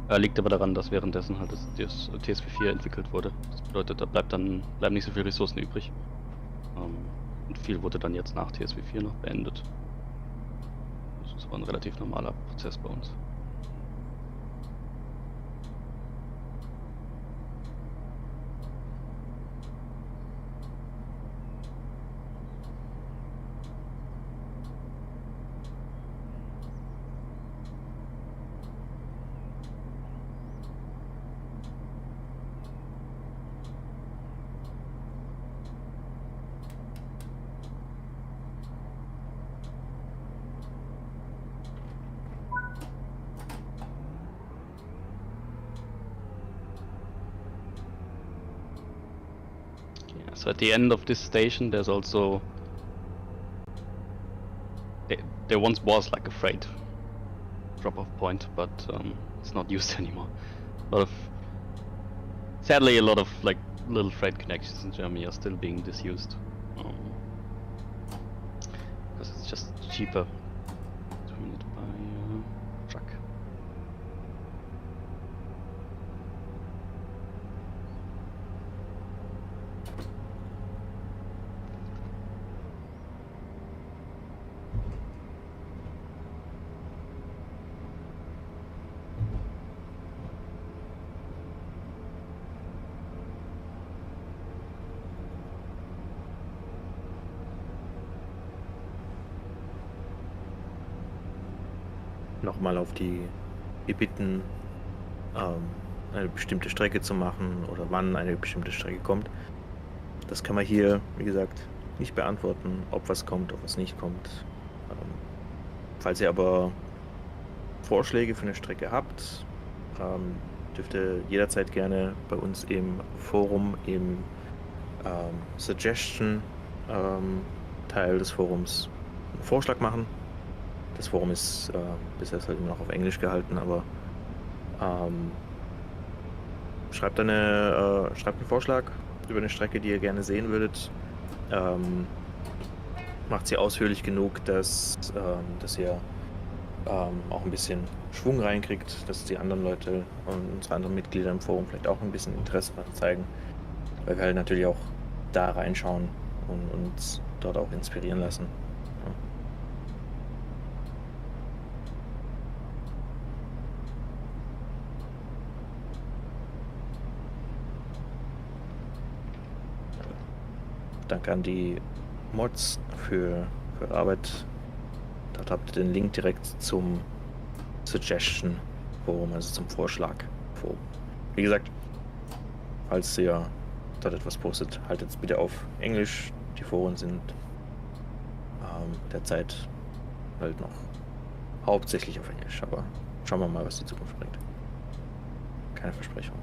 Liegt aber daran, dass währenddessen halt das TSP4 entwickelt wurde. Das bedeutet, da bleiben nicht so viele Ressourcen übrig. Und viel wurde dann jetzt nach TSP4 noch beendet. Das ist aber ein relativ normaler Prozess bei uns. So at the end of this station, there's also there once was like a freight drop-off point, but it's not used anymore. Sadly, a lot of like little freight connections in Germany are still being disused because it's just cheaper doing it by truck. Nochmal auf die Bitten, eine bestimmte Strecke zu machen oder wann eine bestimmte Strecke kommt. Das kann man hier, wie gesagt, nicht beantworten, ob was kommt, ob was nicht kommt. Falls ihr aber Vorschläge für eine Strecke habt, dürft ihr jederzeit gerne bei uns im Forum, im Suggestion Teil des Forums einen Vorschlag machen. Das Forum ist bisher halt immer noch auf Englisch gehalten, aber schreibt einen Vorschlag über eine Strecke, die ihr gerne sehen würdet. Macht sie ausführlich genug, dass ihr auch ein bisschen Schwung reinkriegt, dass die anderen Leute und unsere anderen Mitglieder im Forum vielleicht auch ein bisschen Interesse daran zeigen, weil wir halt natürlich auch da reinschauen und uns dort auch inspirieren lassen. Danke an die Mods für Arbeit. Dort habt ihr den Link direkt zum Suggestion Forum, also zum Vorschlag Forum. Wie gesagt, falls ihr dort etwas postet, haltet es bitte auf Englisch. Die Foren sind derzeit halt noch hauptsächlich auf Englisch, aber schauen wir mal, was die Zukunft bringt. Keine Versprechung.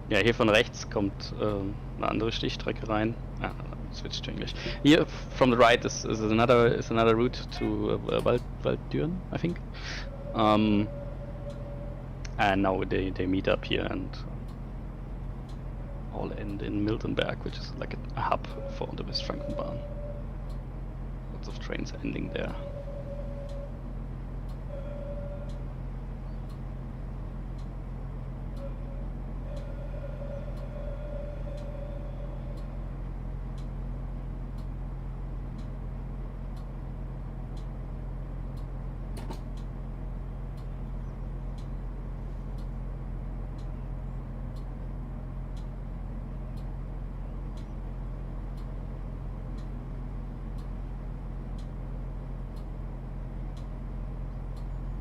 Ja, hier von rechts kommt eine andere Stichstrecke rein. Switch to English. Here from the right is another route to Walddüren, I think. And now they meet up here and all end in Miltenberg, which is like a hub for the Westfrankenbahn. Lots of trains ending there.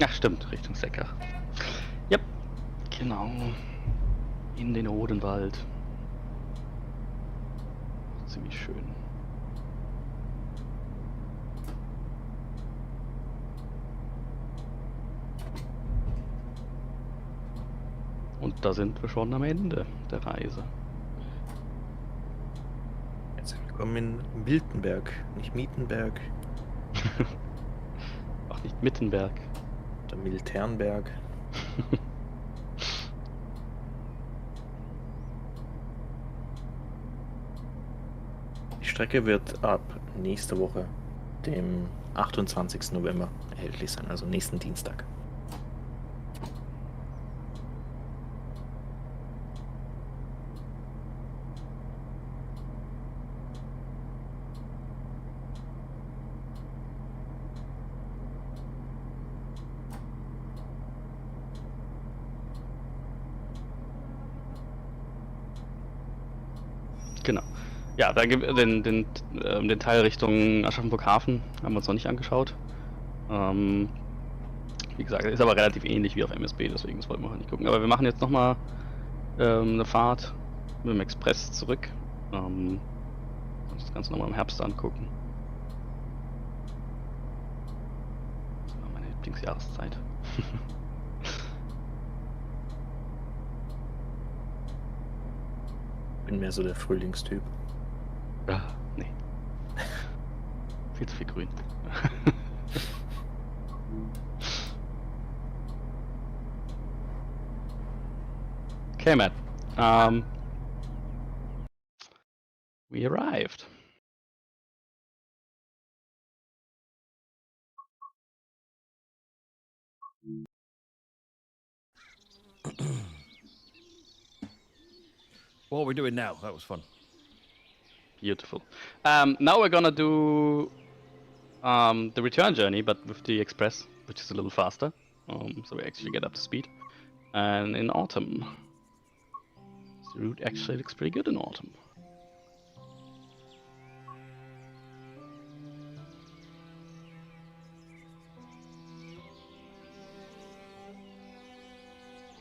Ach stimmt, Richtung Secker. Ja, genau. In den Odenwald. Ziemlich schön. Und da sind wir schon am Ende der Reise. Jetzt Willkommen in Miltenberg, nicht Mietenberg Auch nicht Mittenberg. oder Milternberg. Die Strecke wird ab nächste Woche, dem 28. November, erhältlich sein, also nächsten Dienstag. Genau. Ja, da gibt den Teil Richtung Aschaffenburg Hafen haben wir uns noch nicht angeschaut. Wie gesagt, ist aber relativ ähnlich wie auf MSB, deswegen das wollten wir nicht gucken. Aber wir machen jetzt nochmal eine Fahrt mit dem Express zurück. Das Ganze nochmal im Herbst angucken. Das war meine Lieblingsjahreszeit. Bin mehr so der Frühlingstyp. Ja, nee. Viel zu viel Grün. Okay, Matt. We arrived. What are we doing now? That was fun. Beautiful. Now we're gonna do the return journey, but with the express, which is a little faster. So we actually get up to speed. And in autumn, the route actually looks pretty good in autumn.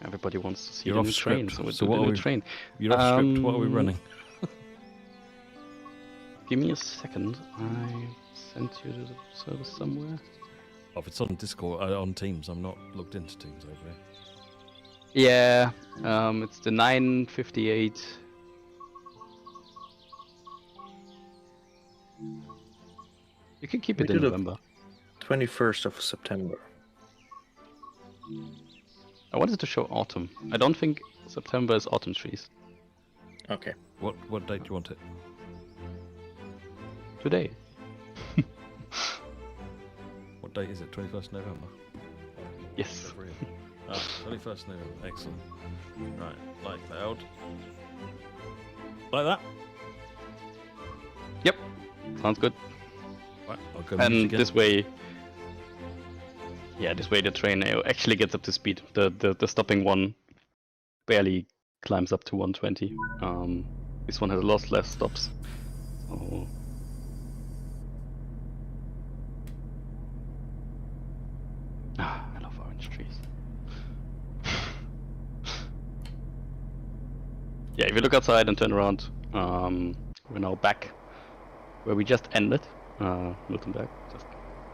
Everybody wants to see You're the off new train, script. so we're So doing what the are new we- train. You're off script. What are we running? Give me a second. I sent you to the service somewhere. Oh, if it's on Discord, on Teams, I'm not logged into Teams over here. Yeah, it's the 9:58. You can keep We it in did it. November. 21st of September. I wanted to show autumn. I don't think September is autumn trees. Okay. What date do you want it? Today. What date is it? 21st November? Yes. February. 21st November. Excellent. Right, like that. Like that? Yep. Sounds good. Right, I'll go And mute again. this way, yeah, this way the train actually gets up to speed. The stopping one barely climbs up to 120. This one has a lot less stops. So I love orange trees. Yeah, if you look outside and turn around, we're now back where we just ended. Miltenberg just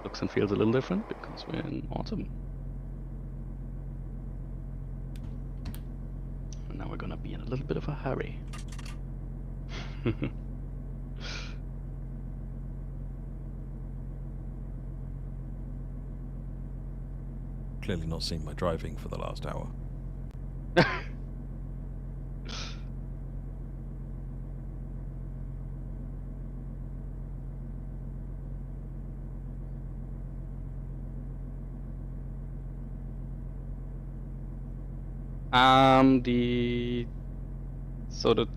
looks and feels a little different because we're in autumn. And now we're gonna be in a little bit of a hurry. Clearly not seen my driving for the last hour.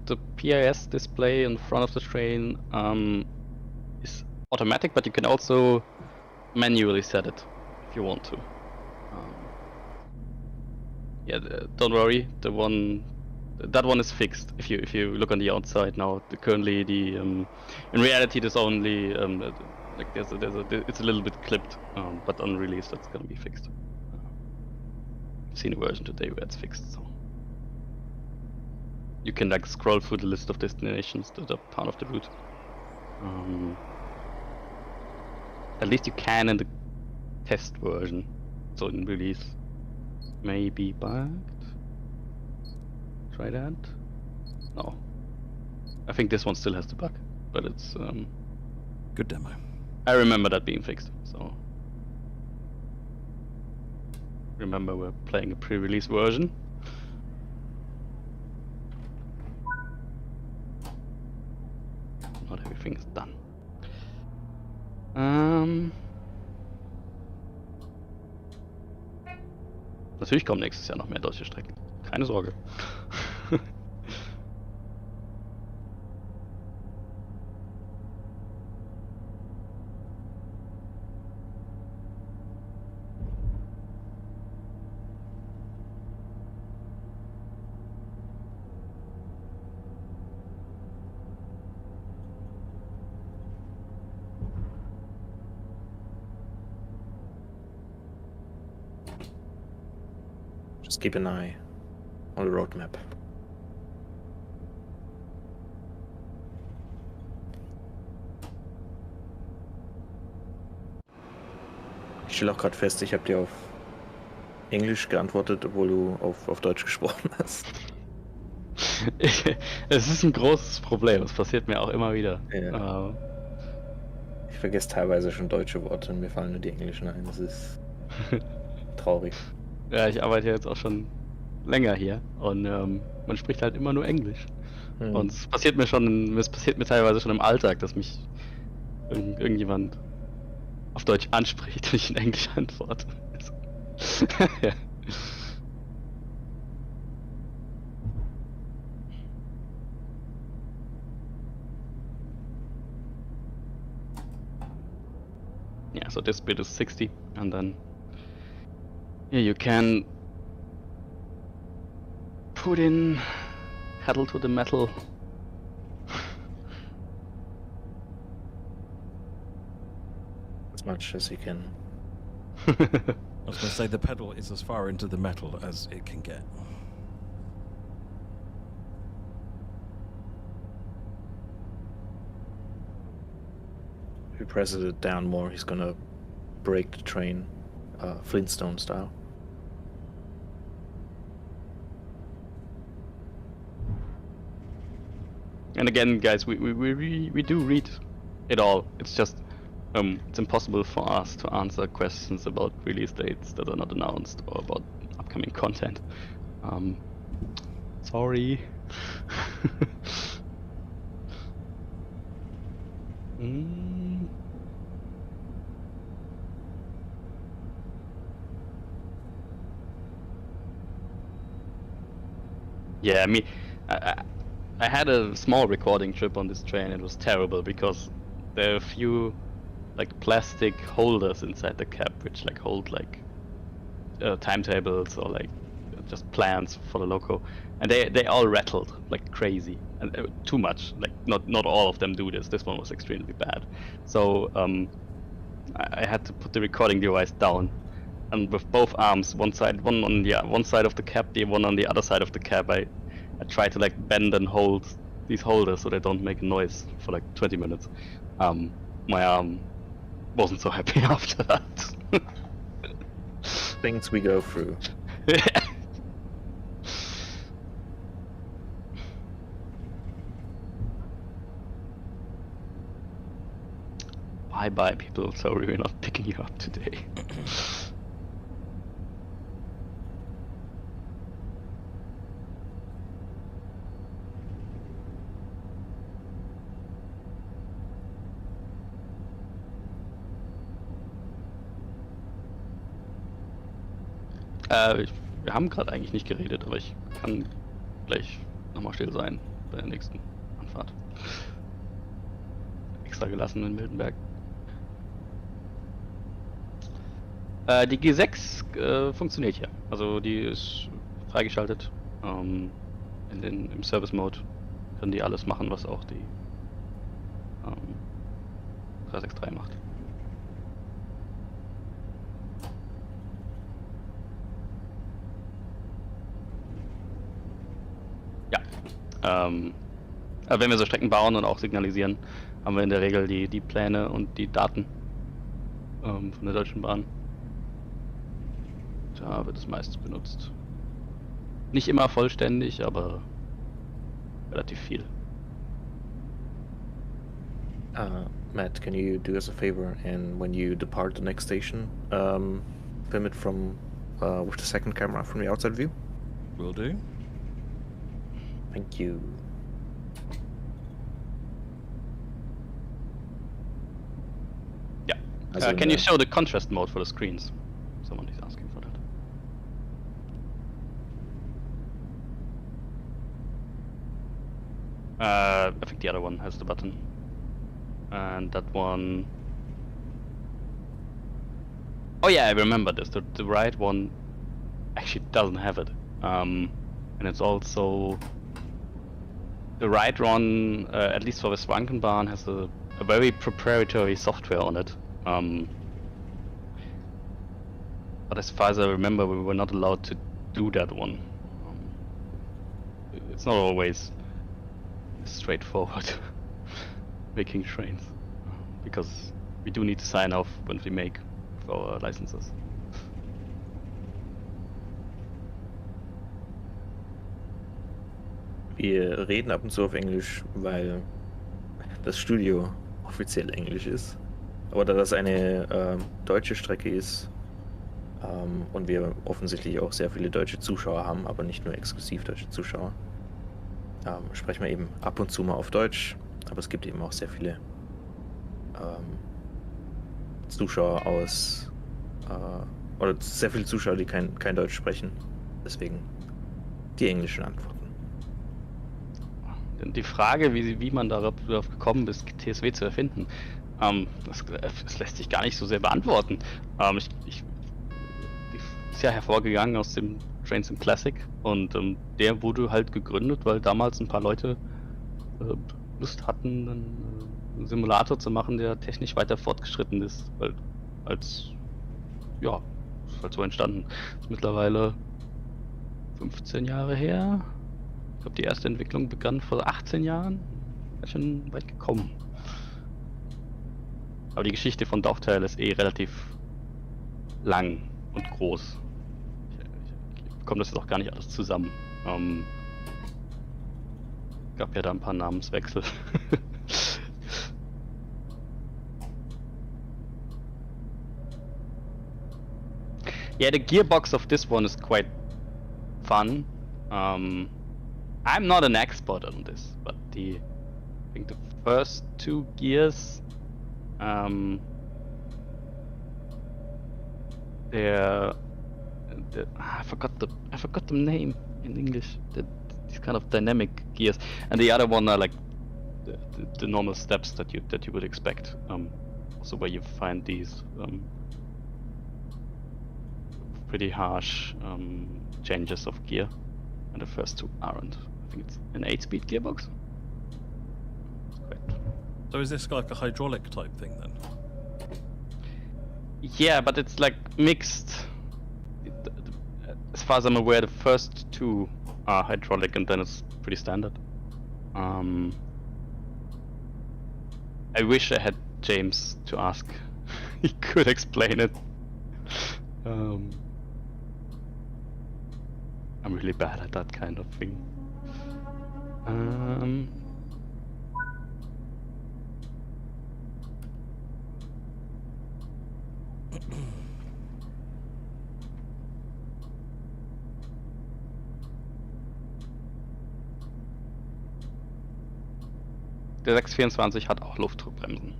The PIS display in front of the train is automatic, but you can also manually set it if you want to. Don't worry, that one is fixed. If you look on the outside now, currently in reality there's only it's a little bit clipped, but on release that's gonna be fixed. I've seen a version today where it's fixed, so you can like scroll through the list of destinations that are part of the route. At least you can in the test version, so in release. Maybe bugged? Try that? No. I think this one still has the bug. but it's Good demo. I remember that being fixed. So remember we're playing a pre-release version. Not everything is done. Natürlich kommen nächstes Jahr noch mehr deutsche Strecken. Keine Sorge. Just keep an eye on the roadmap. Ich stelle auch gerade fest, ich habe dir auf Englisch geantwortet, obwohl du auf Deutsch gesprochen hast. Es ist ein großes Problem, es passiert mir auch immer wieder. Ja. Ich vergesse teilweise schon deutsche Worte und mir fallen nur die englischen ein. Das ist traurig. Ja, ich arbeite jetzt auch schon länger hier und man spricht halt immer nur Englisch. Und es passiert mir teilweise schon im Alltag, dass mich irgendjemand auf Deutsch anspricht und ich in Englisch antworte. Ja. Yeah, so this bit is 60, and then yeah, you can put in pedal to the metal. As much as you can. I was going to say the pedal is as far into the metal as it can get. If he presses it down more, he's gonna break the train, Flintstone style. And again, guys, we do read it all. It's just it's impossible for us to answer questions about release dates that are not announced or about upcoming content. Sorry. Yeah, I had a small recording trip on this train. It was terrible because there are a few like plastic holders inside the cab which like hold like timetables or like just plans for the loco, and they all rattled like crazy and too much. Like not all of them do this. This one was extremely bad. So I had to put the recording device down, and with both arms, one on the one side of the cab, the one on the other side of the cab, I tried to like bend and hold these holders so they don't make a noise for like 20 minutes. My arm wasn't so happy after that. Things we go through. Bye people, sorry we're not picking you up today. Wir haben gerade eigentlich nicht geredet, aber ich kann gleich nochmal still sein bei der nächsten Anfahrt. Extra gelassen in Miltenberg. Die G6 funktioniert hier. Also die ist freigeschaltet. Im Service Mode können die alles machen, was auch die 363 macht. Wenn wir so Strecken bauen und auch signalisieren, haben wir in der Regel die Pläne und die Daten von der Deutschen Bahn. Da wird es meistens benutzt. Nicht immer vollständig, aber relativ viel. Matt, can you do us a favor, and when you depart the next station, film it from with the second camera from the outside view? Will do. Thank you. Yeah. Also, Can you show the contrast mode for the screens? Someone is asking for that. I think the other one has the button. And that one... Oh yeah, I remember this. The right one actually doesn't have it. And it's also... The right one, at least for the Schwankenbahn, has a very proprietary software on it. But as far as I remember, we were not allowed to do that one. It's not always straightforward making trains, because we do need to sign off when we make for our licenses. Wir reden ab und zu auf Englisch, weil das Studio offiziell Englisch ist. Aber da das eine deutsche Strecke ist und wir offensichtlich auch sehr viele deutsche Zuschauer haben, aber nicht nur exklusiv deutsche Zuschauer, sprechen wir eben ab und zu mal auf Deutsch. Aber es gibt eben auch sehr viele Zuschauer aus oder sehr viele Zuschauer, die kein Deutsch sprechen. Deswegen die englischen Antworten. Die Frage, wie man darauf gekommen ist, TSW zu erfinden, das lässt sich gar nicht so sehr beantworten. Die ist ja hervorgegangen aus dem Trains in Classic und der wurde halt gegründet, weil damals ein paar Leute Lust hatten, einen Simulator zu machen, der technisch weiter fortgeschritten ist, ist halt so entstanden. Ist mittlerweile 15 Jahre her. Ich glaube, die erste Entwicklung begann vor 18 Jahren. Ist schon weit gekommen. Aber die Geschichte von Dorfteil ist relativ lang und groß. Ich bekomme das jetzt auch gar nicht alles zusammen. Gab ja da ein paar Namenswechsel. Yeah, the gearbox of this one is quite fun. I'm not an expert on this, but I think the first two gears, I forgot the name in English. These kind of dynamic gears, and the other one are like the normal steps that you would expect. Also where you find these pretty harsh changes of gear, and the first two aren't. I think it's an 8-speed gearbox. Correct. So is this like a hydraulic type thing then? Yeah, but it's like mixed. As far as I'm aware, the first two are hydraulic, and then it's pretty standard. I wish I had James to ask. He could explain it. I'm really bad at that kind of thing. Der 624 hat auch Luftdruckbremsen.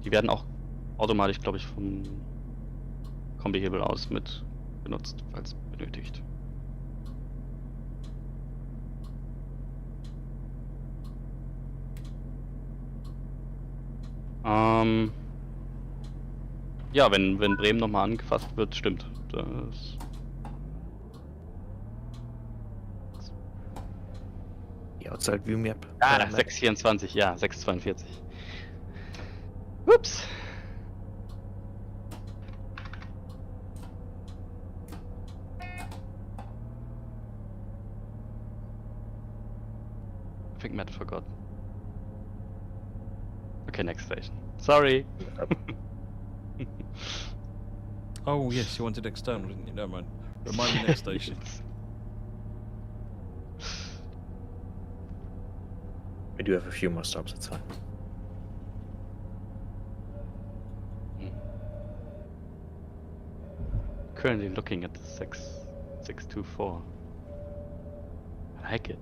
Die werden auch automatisch, glaube ich, vom Kombihebel aus mit benutzt, falls benötigt. Ja, wenn Bremen nochmal angefasst wird, stimmt. Das Die Outside View Map. 624, ja, 642. Ups. I think Matt forgot. Okay, next station. Sorry. Oh yes, you wanted external, didn't you? Never mind. Remind me next station. I do have a few more stops, it's fine. Currently looking at the 624. I like it.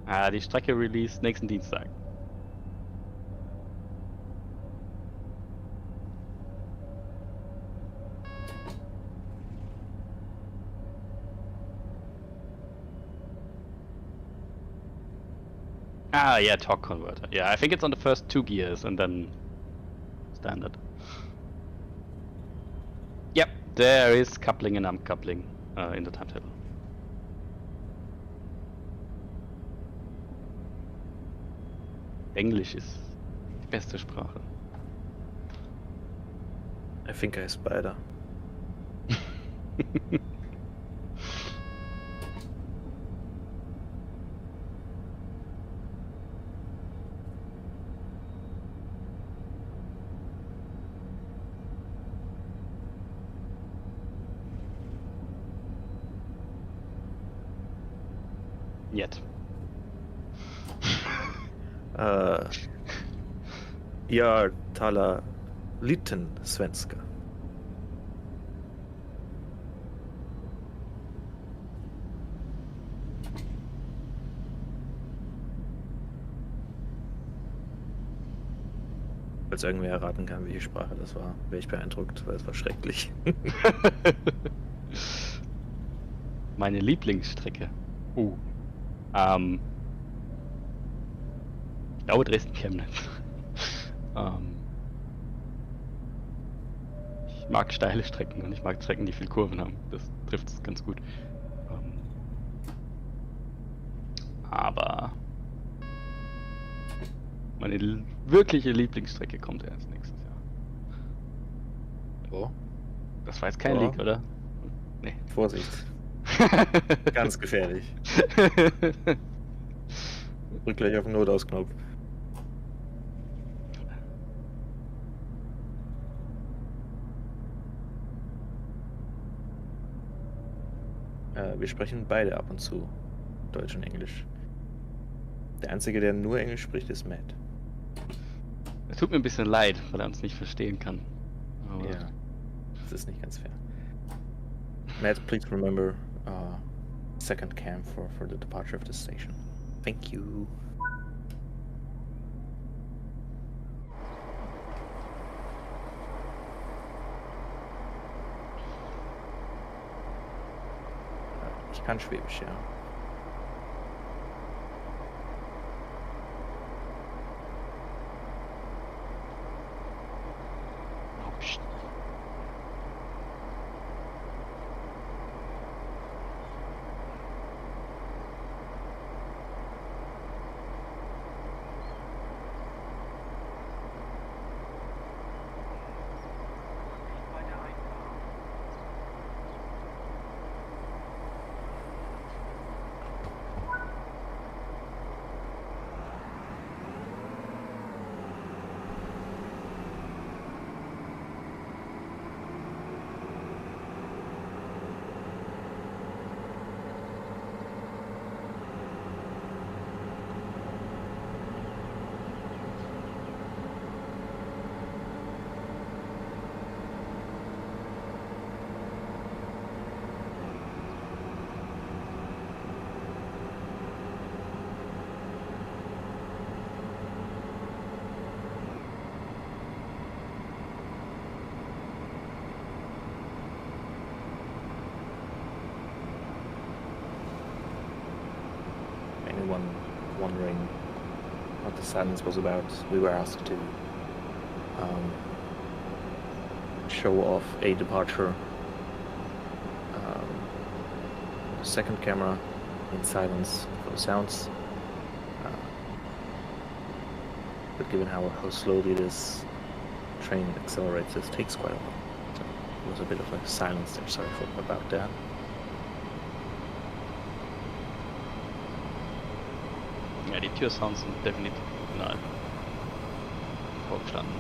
Die Strecke release nächsten Dienstag. Yeah, torque converter. Yeah, I think it's on the first 2 gears and then standard. Yep, there is coupling and uncoupling in the timetable. Englisch ist die beste Sprache. I think I spider. Yet. Jag talar liten svenska. Falls irgendwer erraten kann, welche Sprache das war, wäre ich beeindruckt, weil es war schrecklich. Meine Lieblingsstrecke. Ich glaube Dresden-Chemnitz. Ich mag steile Strecken und ich mag Strecken, die viel Kurven haben. Das trifft es ganz gut. Aber meine wirkliche Lieblingsstrecke kommt erst nächstes Jahr. Oh. Das war jetzt kein Leak, oder? Nee. Vorsicht. Ganz gefährlich. Drück gleich auf den Notausknopf. Wir sprechen beide ab und zu Deutsch und Englisch. Der Einzige, der nur Englisch spricht, ist Matt. Es tut mir ein bisschen leid, weil er uns nicht verstehen kann. Aber Ja, das ist nicht ganz fair. Matt, please remember second cam for the departure of the station. Thank you. Ich kann Schwäbisch, ja. Oh, pst. Anyone wondering what the silence was about, we were asked to show off a departure. Second camera in silence for sounds. But given how slowly this train accelerates, this takes quite a while. So there was a bit of a silence there. Sorry about that. Ja, die Türsounds sind definitiv nein. vorgestanden.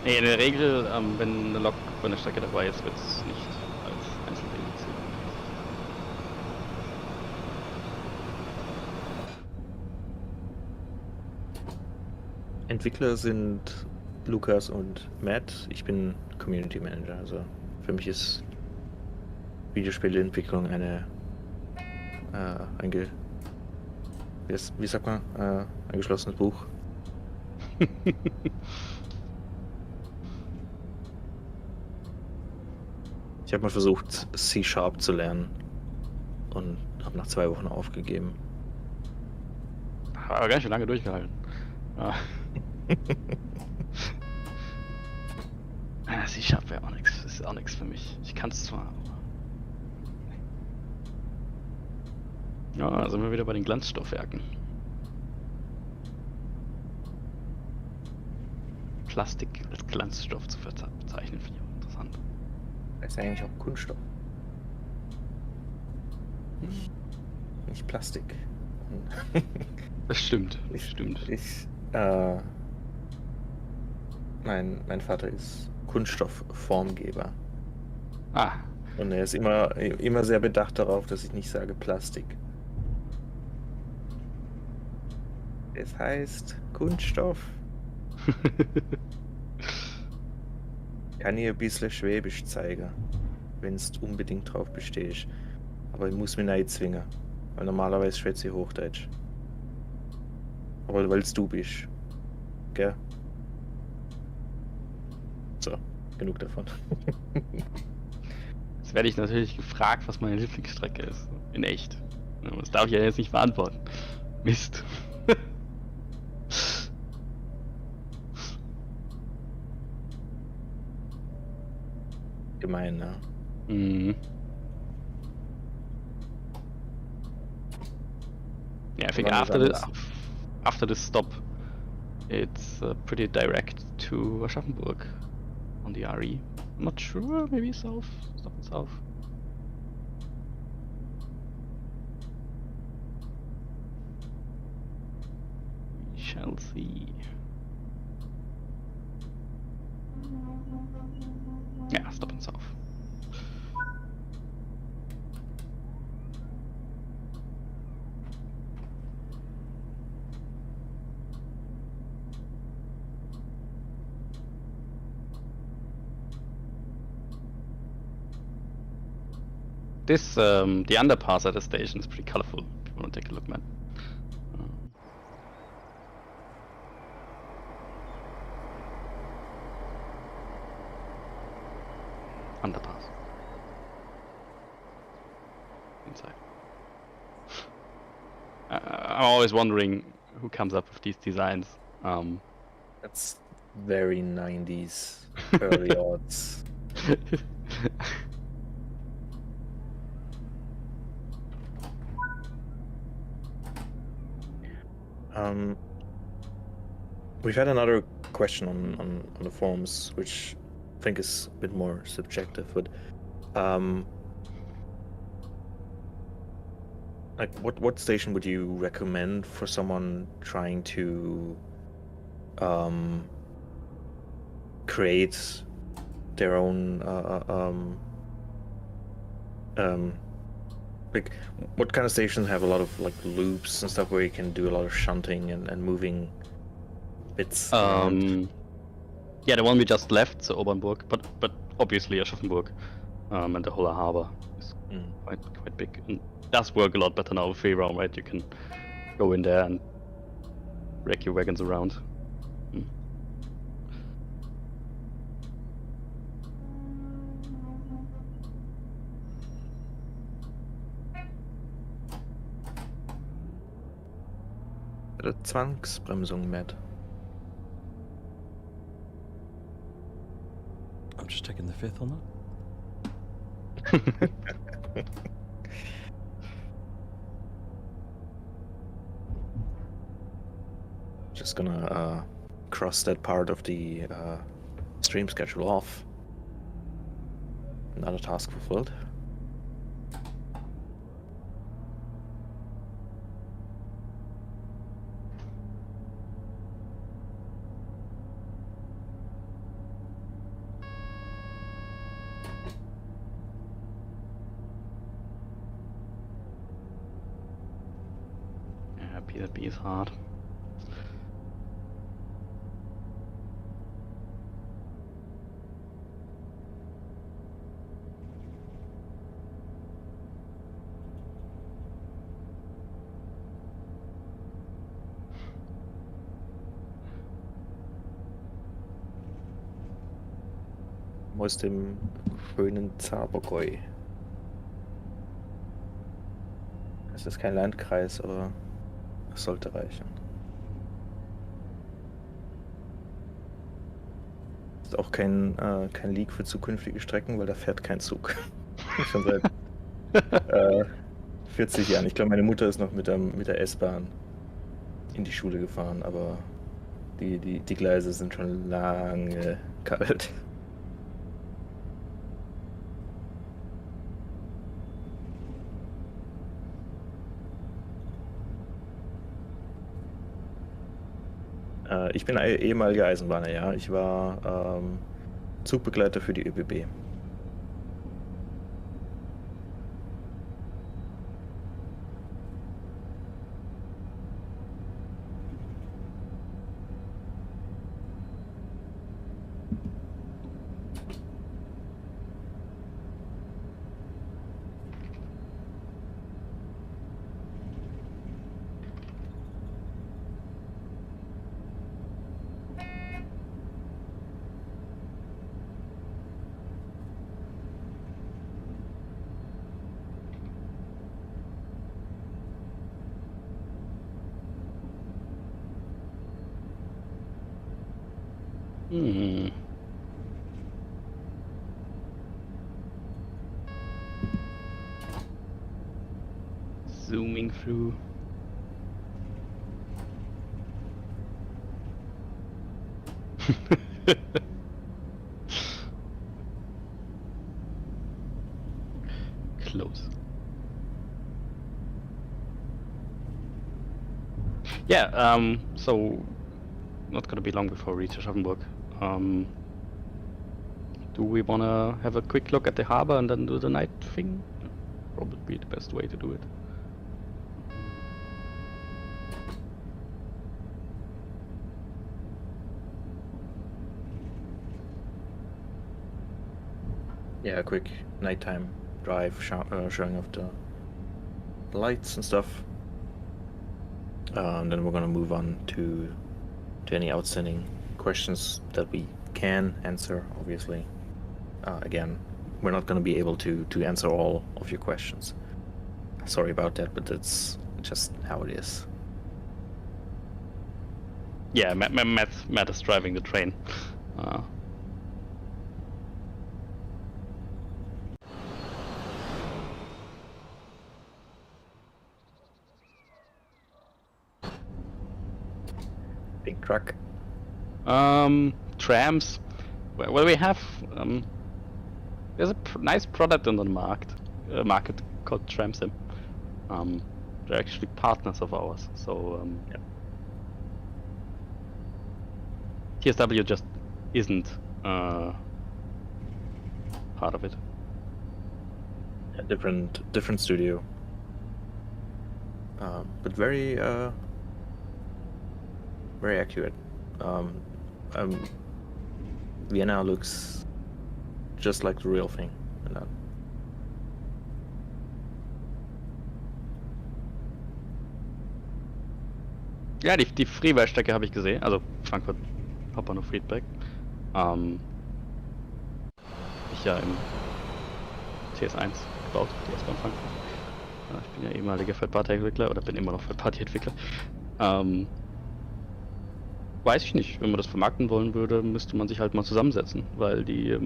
Nee, in der Regel, wenn eine Lok bei einer Strecke dabei ist, wird es nicht als Einzelweg gezählt. Entwickler sind Lukas und Matt. Ich bin Community Manager. Also für mich ist Videospieleentwicklung wie sagt man, ein geschlossenes Buch. Ich habe mal versucht, C# zu lernen und habe nach 2 Wochen aufgegeben. Aber ganz schön lange durchgehalten. Ja. C# wäre auch nichts. Das ist auch nichts für mich. Ich kann es zwar, aber. Ja, da sind wir wieder bei den Glanzstoffwerken. Plastik als Glanzstoff zu bezeichnen, finde ich auch interessant. Das ist eigentlich auch Kunststoff. Nicht Plastik. Das stimmt. Das stimmt. Mein Vater ist Kunststoffformgeber. Ah. Und er ist immer sehr bedacht darauf, dass ich nicht sage Plastik. Es heißt Kunststoff. Kann ich ein bisschen Schwäbisch zeigen, wenn du unbedingt drauf bestehst. Aber ich muss mich nicht zwingen, weil normalerweise schwätze ich Hochdeutsch. Aber weil es du bist. Gell? So, genug davon. Jetzt werde ich natürlich gefragt, was meine Lieblingsstrecke ist. In echt. Das darf ich ja jetzt nicht beantworten. Mist. Gemein, ne? Mhm. Yeah, I think after this stop, it's pretty direct to Aschaffenburg on the RE. I'm not sure, maybe south, stop and south. We shall see. Yeah, stop and south. This, the underpass at the station is pretty colorful. If you want to take a look, man. Underpass. Inside. I'm always wondering who comes up with these designs. That's very 90s, early odds. We've had another question on the forums, which I think is a bit more subjective, but like what station would you recommend for someone trying to create their own like what kind of stations have a lot of like loops and stuff where you can do a lot of shunting and moving bits around? Yeah, the one we just left, so Obernburg, but obviously Aschaffenburg, and the whole harbor is quite big, and does work a lot better now with Führerstand, right? You can go in there and wreck your wagons around. Zwangsbremsung, Matt. I'm just taking the fifth on that. Just gonna cross that part of the stream schedule off. Another task fulfilled. TZB is hard. Aus dem schönen Zabergäu. Es ist kein Landkreis, aber es sollte reichen. Ist auch kein Leak für zukünftige Strecken, weil da fährt kein Zug. Schon seit 40 Jahren. Ich glaube, meine Mutter ist noch mit der S-Bahn in die Schule gefahren, aber die Gleise sind schon lange kalt. Ich bin ehemaliger Eisenbahner, ja. Ich war Zugbegleiter für die ÖBB. Hmm. Zooming through. Close. Yeah, so not gonna be long before we reach Aschaffenburg. Do we wanna have a quick look at the harbor and then do the night thing? Probably be the best way to do it. Yeah, a quick nighttime drive, showing off the lights and stuff. And then we're gonna move on to any outstanding questions that we can answer, obviously. Again, we're not gonna be able to answer all of your questions. Sorry about that, but that's just how it is. Yeah, Matt is driving the train. Big truck. Trams. Well, we have there's a nice product on the market called Tramsim. They're actually partners of ours. So Yeah. TSW just isn't part of it. A different studio. But very accurate. Vienna looks just like the real thing. Ja, die Freeway-Strecke habe ich gesehen, also Frankfurt Hauptbahnhof Friedberg. Ich ja im TS1 gebaut, die S-Bahn Frankfurt. Ich bin ja ehemaliger Third-Party-Entwickler oder bin immer noch Third-Party-Entwickler. Weiß ich nicht, wenn man das vermarkten wollen würde, müsste man sich halt mal zusammensetzen, weil die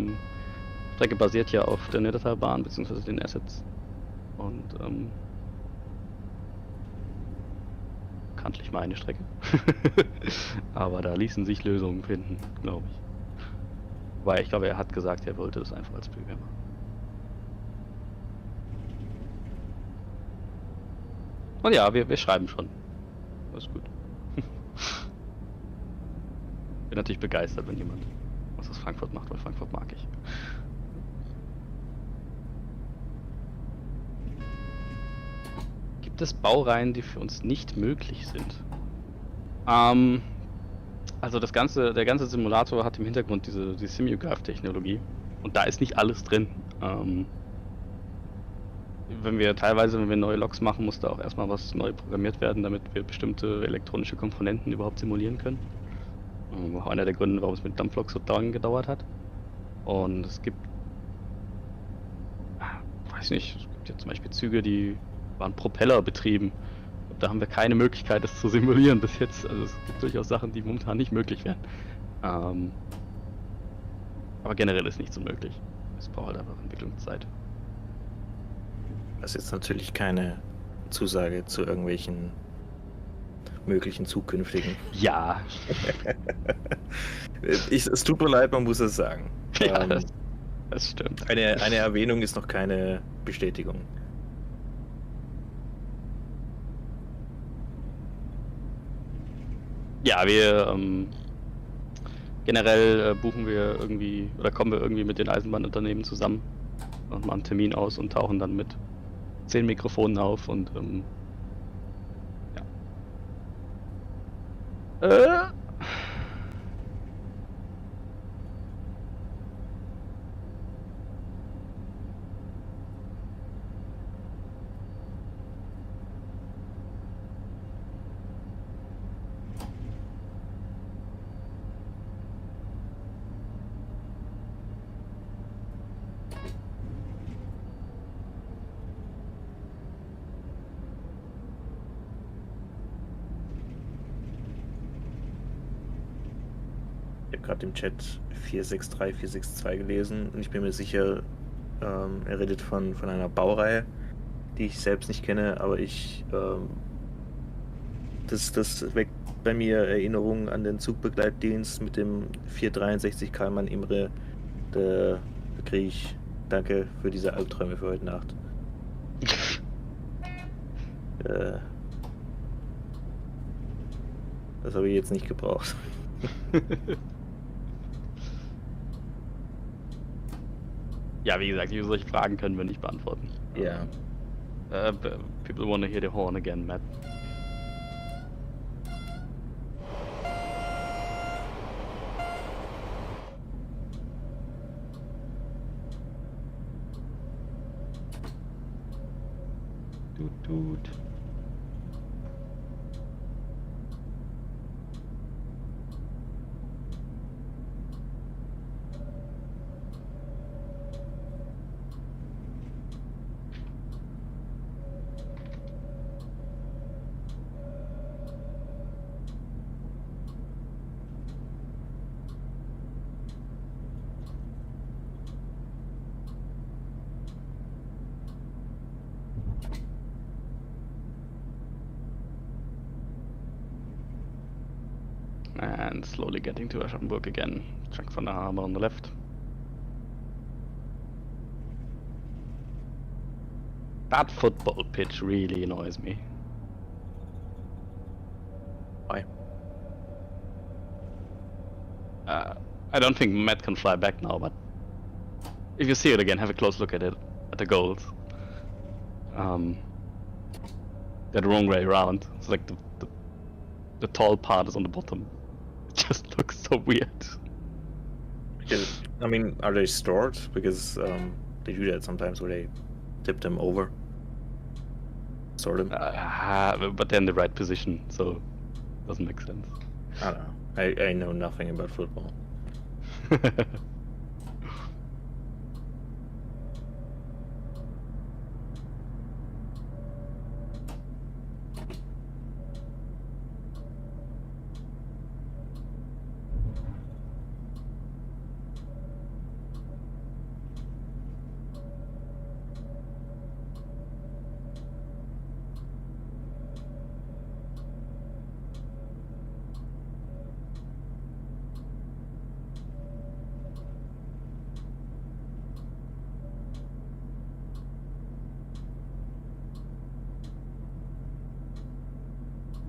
Strecke basiert ja auf der Maintalbahn bzw. den Assets und bekanntlich meine Strecke. Aber da ließen sich Lösungen finden, glaube ich. Weil ich glaube, er hat gesagt, er wollte das einfach als Bürger machen. Und ja, wir schreiben schon. Das ist gut. Bin natürlich begeistert, wenn jemand was aus Frankfurt macht, weil Frankfurt mag ich. Gibt es Baureihen, die für uns nicht möglich sind? Also der ganze Simulator hat im Hintergrund die Simulgraph-Technologie und da ist nicht alles drin. Wenn wir neue Loks machen, muss da auch erstmal was neu programmiert werden, damit wir bestimmte elektronische Komponenten überhaupt simulieren können. Auch einer der Gründe, warum es mit Dampfloks so lange gedauert hat. Und es gibt, weiß nicht, es gibt ja zum Beispiel Züge, die waren propellerbetrieben. Da haben wir keine Möglichkeit, das zu simulieren bis jetzt. Also es gibt durchaus Sachen, die momentan nicht möglich wären. Aber generell ist nichts unmöglich. Es braucht halt einfach Entwicklungszeit. Das ist jetzt natürlich keine Zusage zu irgendwelchen möglichen zukünftigen. Ja. Es tut mir leid, man muss es sagen. Ja, das stimmt. Eine Erwähnung ist noch keine Bestätigung. Ja, wir generell buchen wir irgendwie oder kommen wir irgendwie mit den Eisenbahnunternehmen zusammen und machen einen Termin aus und tauchen dann mit 10 Mikrofonen auf und ja. Ich habe gerade im Chat 463, 462 gelesen und ich bin mir sicher, er redet von einer Baureihe, die ich selbst nicht kenne, aber das weckt bei mir Erinnerungen an den Zugbegleitdienst mit dem 463 Karlmann Imre. Da kriege ich danke für diese Albträume für heute Nacht. Das habe ich jetzt nicht gebraucht. Ja, wie gesagt, solche Fragen können wir nicht beantworten. Ja. People wanna hear the horn again, Matt. Tut. And slowly getting to Aschaffenburg again. Check from the harbor on the left. That football pitch really annoys me. Why? I don't think Matt can fly back now, but if you see it again, have a close look at it, at the goals. That wrong way around. It's like the tall part is on the bottom. It just looks so weird. I mean, are they stored? Because they do that sometimes where they tip them over. Store them. But they're in the right position, so it doesn't make sense. I don't know. I know nothing about football.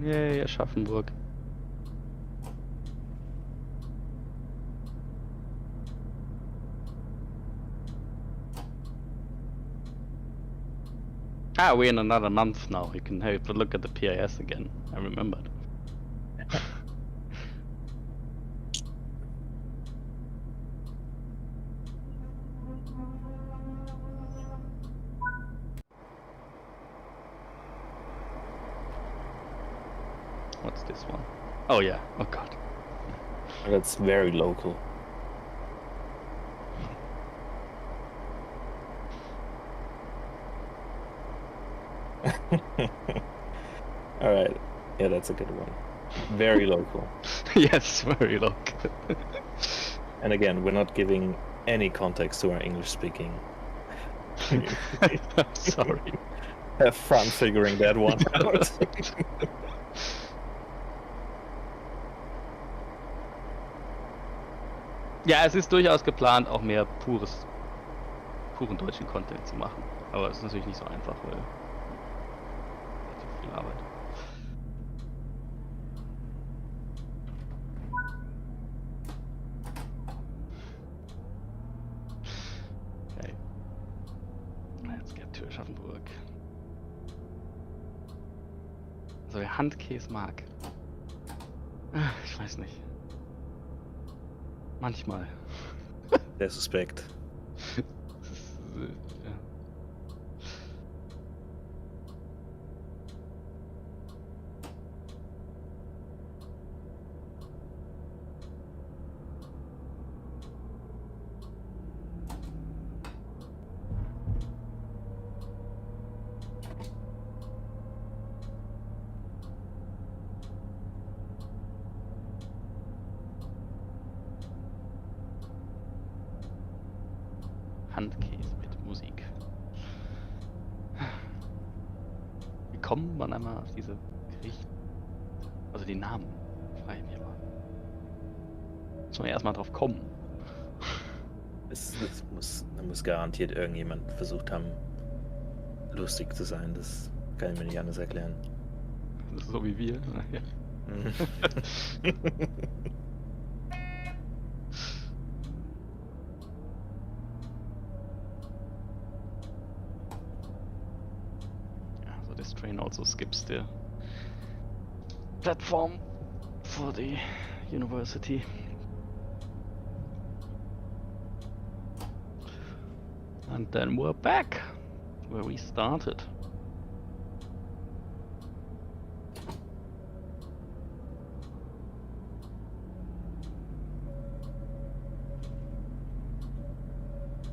Yay, Aschaffenburg. We're in another month now. You can have a look at the PIS again. I remembered. What's this one? Oh yeah. Oh god. That's very local. All right. Yeah, that's a good one. Very local. Yes, very local. And again, we're not giving any context to our English speaking. I'm sorry. Have fun figuring that one out. Ja, es ist durchaus geplant, auch mehr puren deutschen Content zu machen. Aber es ist natürlich nicht so einfach, weil relativ viel Arbeit. Okay. Let's get to Aschaffenburg. Also wer Handkäse mag. Ich weiß nicht. Manchmal. Der Suspekt. Das ist, ja. Handkäse mit Musik. Wie kommt man einmal auf diese Gerichte? Also die Namen, frage ich mich mal. Muss man erstmal drauf kommen. Da muss garantiert irgendjemand versucht haben, lustig zu sein. Das kann ich mir nicht anders erklären. Das ist so wie wir. Ja. This train also skips the platform for the university. And then we're back where we started.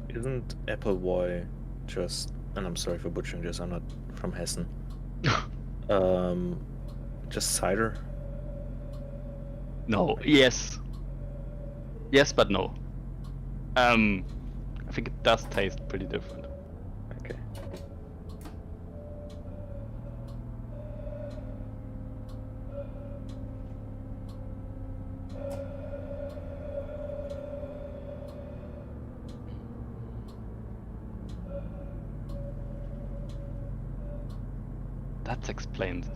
Isn't Appleboy just, and I'm sorry for butchering this, I'm not from Hessen. Just cider? No, yes. Yes, but no. I think it does taste pretty different. Okay. That explains it.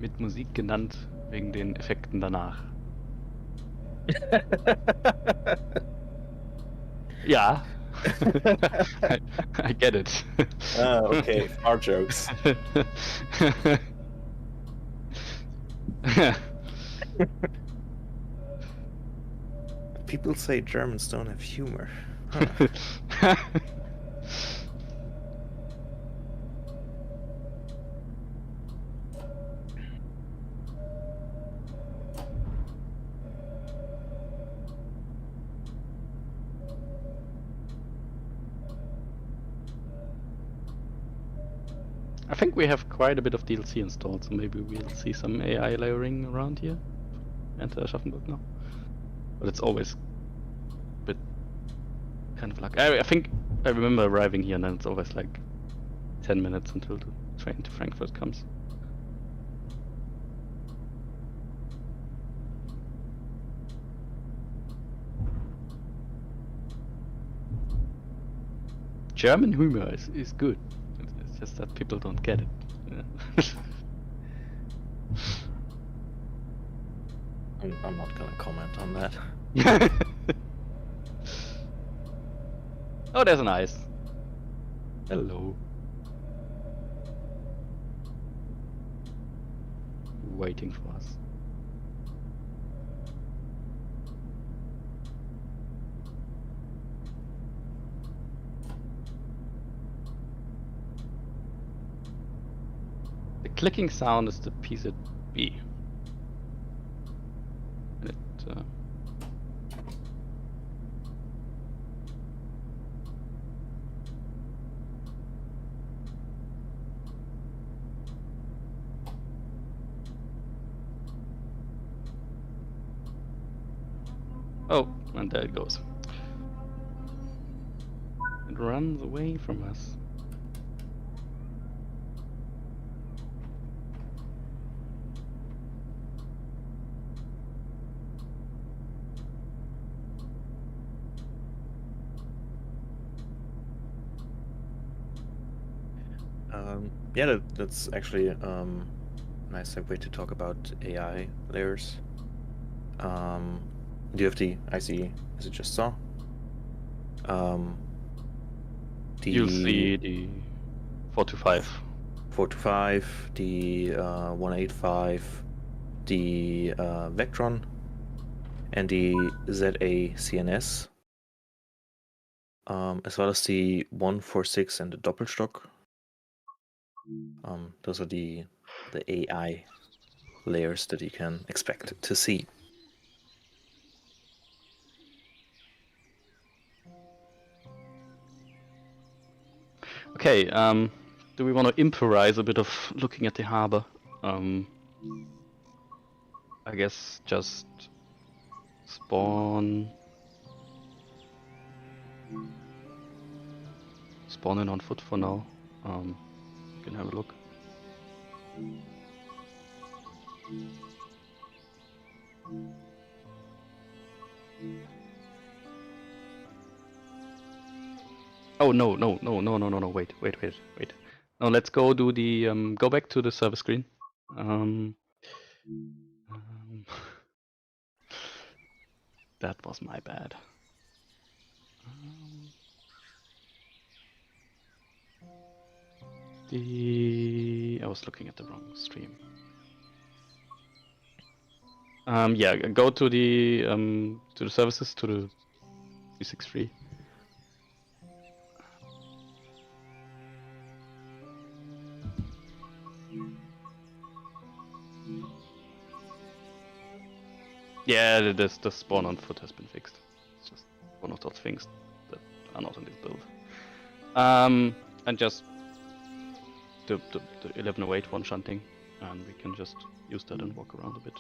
Mit Musik genannt wegen den Effekten danach. Ja. I get it. Ah, okay. Fart jokes. People say Germans don't have humor. Huh. I think we have quite a bit of DLC installed, so maybe we'll see some AI layering around here. Enter Aschaffenburg now. But it's always a bit kind of like... I think I remember arriving here and then it's always like 10 minutes until the train to Frankfurt comes. German humor is good. It's just that people don't get it. Yeah. I'm not gonna comment on that. Oh, there's an ice. Hello. Waiting for us. The clicking sound is the PZB. It, Oh, and there it goes. It runs away from us. Yeah, that's actually nice segue to talk about AI layers. Do you have the IC as you just saw? You'll see the 425. 425, the 185, the Vectron, and the ZA CNS, as well as the 146 and the Doppelstock. Those are the AI layers that you can expect to see. Okay, do we want to improvise a bit of looking at the harbor? I guess just spawn in on foot for now. You can have a look. Oh no, wait. No, let's go do the go back to the service screen. That was my bad. I was looking at the wrong stream. Yeah, go to the services, to the 363. Yeah, the spawn on foot has been fixed. It's just one of those things that are not in this build. And just the 1108 one shunting, and we can just use that and walk around a bit.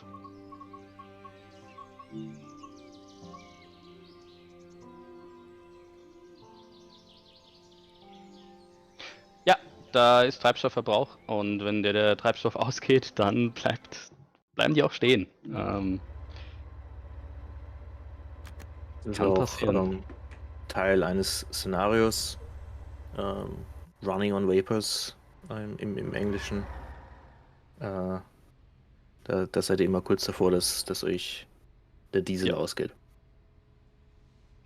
Ja, da ist Treibstoffverbrauch, und wenn der Treibstoff ausgeht, dann bleiben die auch stehen. Das ist Kann auch passieren. Teil eines Szenarios, Running on Vapors im Englischen. Da seid ihr immer kurz davor, dass euch der Diesel ausgeht.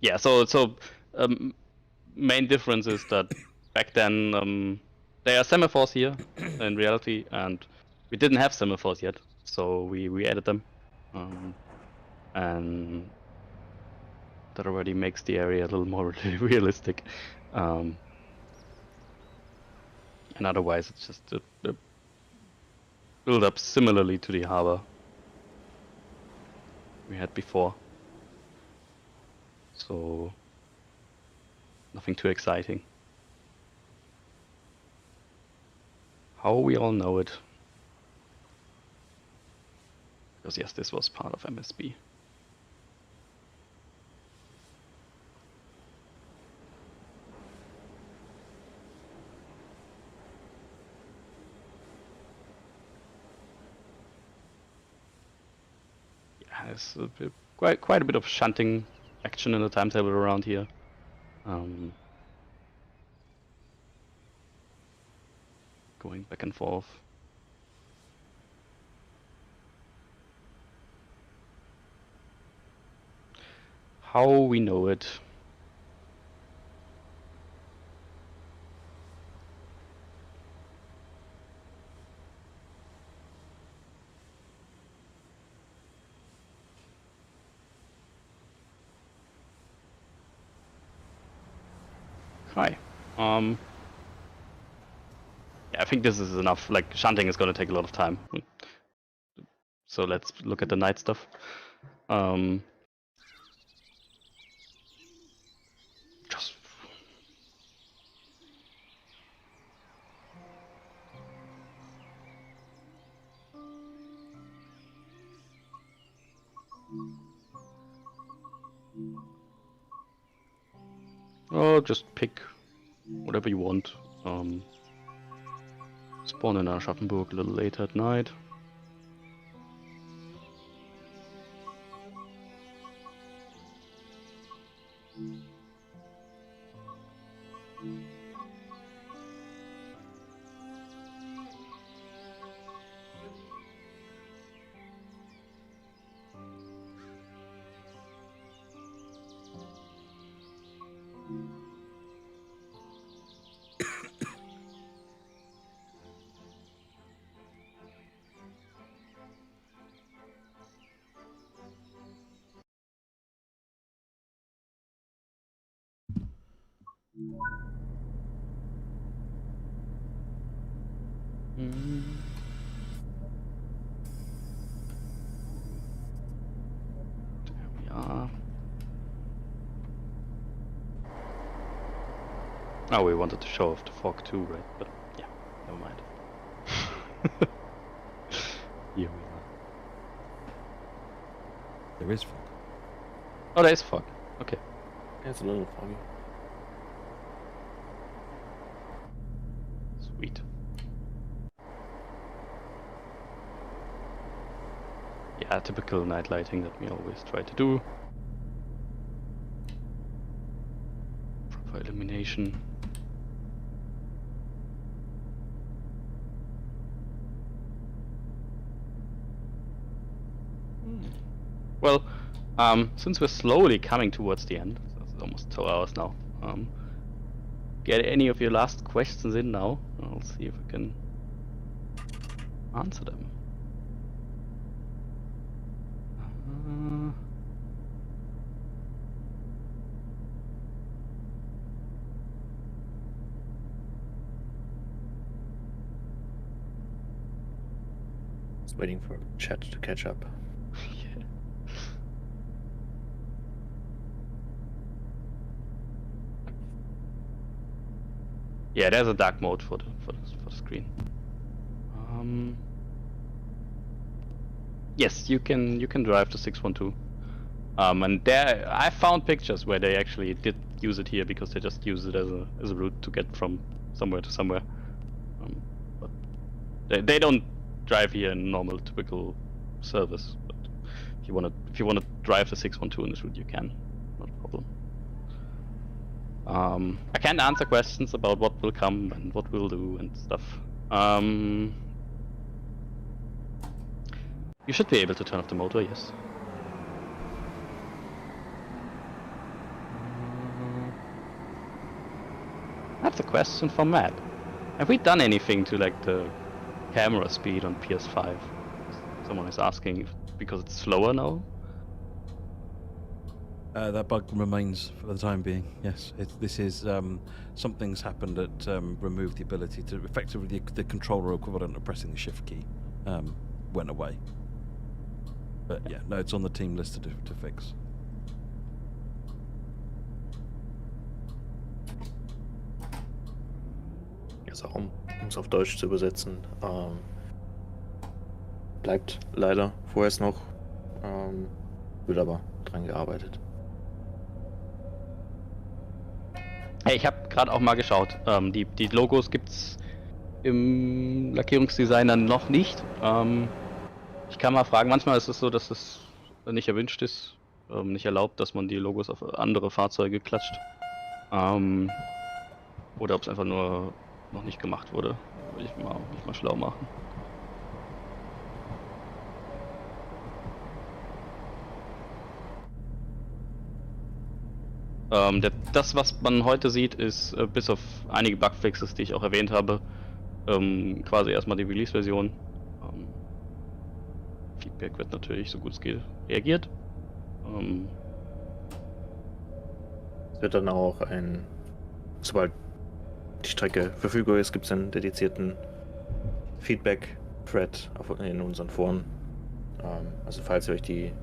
Yeah, so main difference is that back then there are semaphores here in reality, and we didn't have semaphores yet, so we added them, and that already makes the area a little more realistic. And otherwise, it's just a build up similarly to the harbor we had before. So nothing too exciting. How we all know it. Because yes, this was part of MSB. Yeah, there's quite a bit of shunting action in the timetable around here. Going back and forth. How we know it. Okay. Yeah, I think this is enough. Like, shunting is gonna take a lot of time. So let's look at the night stuff. Just... Oh, just pick whatever you want. Spawn in Aschaffenburg a little later at night. There we are. Oh, we wanted to show off the fog too, right? But yeah, never mind. Here we are. There is fog. Oh, there is fog. Okay. Yeah, it's a little foggy. Sweet. Yeah, typical night lighting that we always try to do. Proper illumination. Well, since we're slowly coming towards the end, so it's almost 2 hours now, get any of your last questions in now. I'll see if I can answer them. Just waiting for chat to catch up. Yeah. Yeah, there's a dark mode for the screen. Yes, you can drive the 612. And there I found pictures where they actually did use it here because they just use it as a route to get from somewhere to somewhere. But they don't drive here in normal typical service. But if you wanna drive the 612 in this route, you can, not a problem. I can't answer questions about what will come and what we'll do and stuff. You should be able to turn off the motor, yes. That's a question for Matt. Have we done anything to like the camera speed on PS5? Someone is asking if, because it's slower now. That bug remains for the time being. Yes, this is something's happened that removed the ability to effectively the controller equivalent of pressing the shift key went away. But yeah, no, it's on the team list to fix. Also, um es auf Deutsch zu übersetzen, bleibt leider vorerst noch, wird aber dran gearbeitet. Hey, ich habe gerade auch mal geschaut. Die Logos gibt's im Lackierungsdesigner noch nicht. Ich kann mal fragen, manchmal ist es so, dass es nicht erwünscht ist, nicht erlaubt, dass man die Logos auf andere Fahrzeuge klatscht. Oder ob es einfach nur noch nicht gemacht wurde. Würde ich mich mal schlau machen. Das, was man heute sieht, ist bis auf einige Bugfixes, die ich auch erwähnt habe, quasi erstmal die Release-Version. Feedback wird natürlich, so gut es geht, reagiert. Es wird dann auch ein sobald die Strecke verfügbar ist, gibt es einen dedizierten Feedback-Thread in unseren Foren. Also falls ihr euch die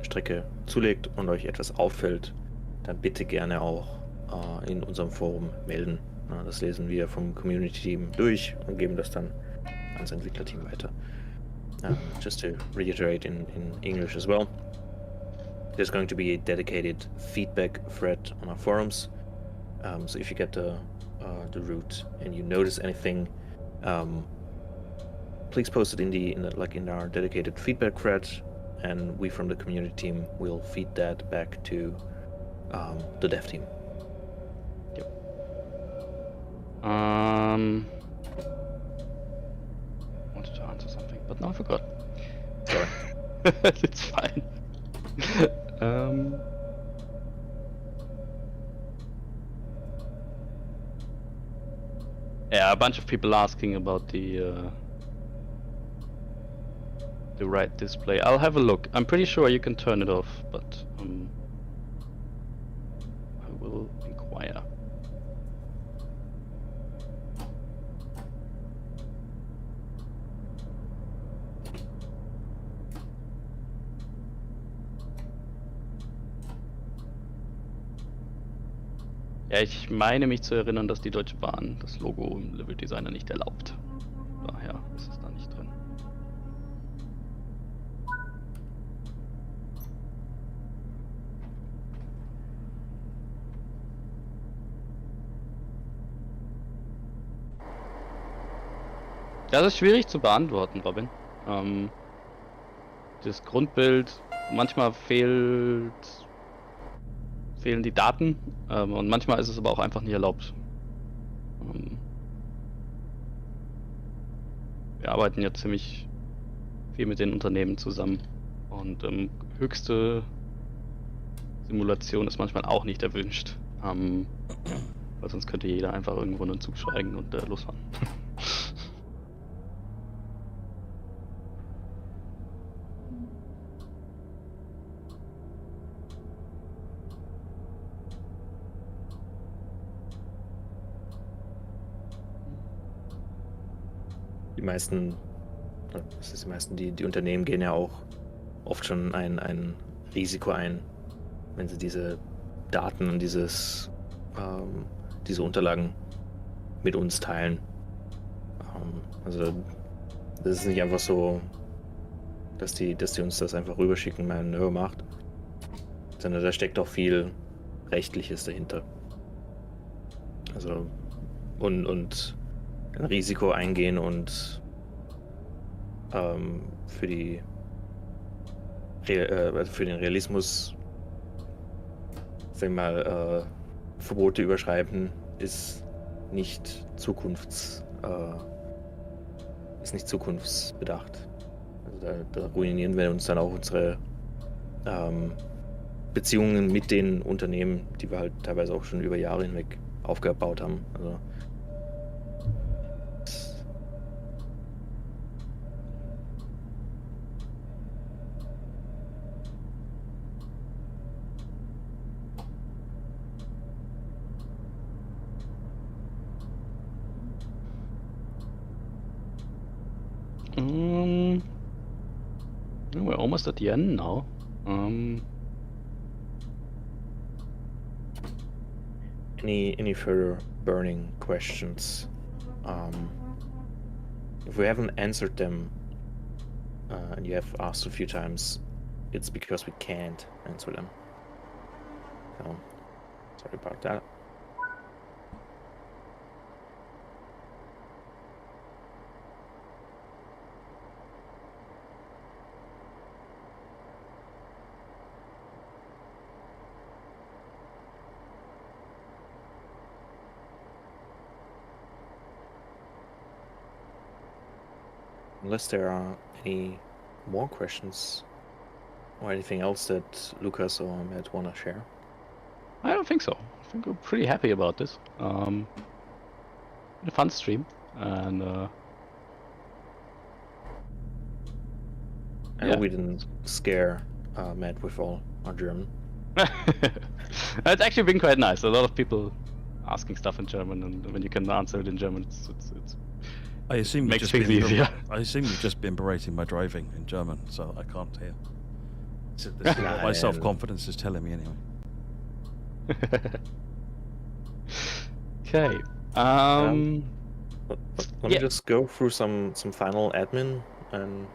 Strecke zulegt und euch etwas auffällt, dann bitte gerne auch in unserem Forum melden. Das lesen wir vom Community-Team durch und geben das dann ans Entwicklerteam weiter. Just to reiterate in English as well, there's going to be a dedicated feedback thread on our forums. So if you get the route and you notice anything, please post it in our dedicated feedback thread, and we from the community team will feed that back to the dev team. Yep. Wanted to answer something, but now I forgot. Sorry. It's fine. Yeah, a bunch of people asking about the right display. I'll have a look. I'm pretty sure you can turn it off, but I will inquire. Ja, ich meine mich zu erinnern, dass die Deutsche Bahn das Logo im Level Designer nicht erlaubt. Daher ist es da nicht drin. Das ist schwierig zu beantworten, Robin. Das Grundbild, manchmal fehlen die Daten und manchmal ist es aber auch einfach nicht erlaubt. Wir arbeiten ja ziemlich viel mit den Unternehmen zusammen und höchste Simulation ist manchmal auch nicht erwünscht, weil sonst könnte jeder einfach irgendwo in den Zug steigen und losfahren. Die Unternehmen gehen ja auch oft schon ein Risiko ein, wenn sie diese Daten und diese Unterlagen mit uns teilen. Also das ist nicht einfach so, dass die uns das einfach rüberschicken, mal eine macht, sondern da steckt auch viel Rechtliches dahinter. Also und ein Risiko eingehen und für den Realismus, sagen wir mal, Verbote überschreiben, ist nicht zukunftsbedacht. Also da ruinieren wir uns dann auch unsere Beziehungen mit den Unternehmen, die wir halt teilweise auch schon über Jahre hinweg aufgebaut haben. Also we're almost at the end now. Any further burning questions? If we haven't answered them, and you have asked a few times, it's because we can't answer them. So, sorry about that. Unless there are any more questions or anything else that Lukas or Matt want to share. I don't think so. I think we're pretty happy about this. A fun stream, and I hope we didn't scare Matt with all our German. it's actually been quite nice. A lot of people asking stuff in German, and when you can answer it in German, it's I assume you've makes just things been easier. I assume you've just been berating my driving in German, so I can't hear. This is what my self-confidence is telling me anyway. Okay. Let me just go through some final admin, and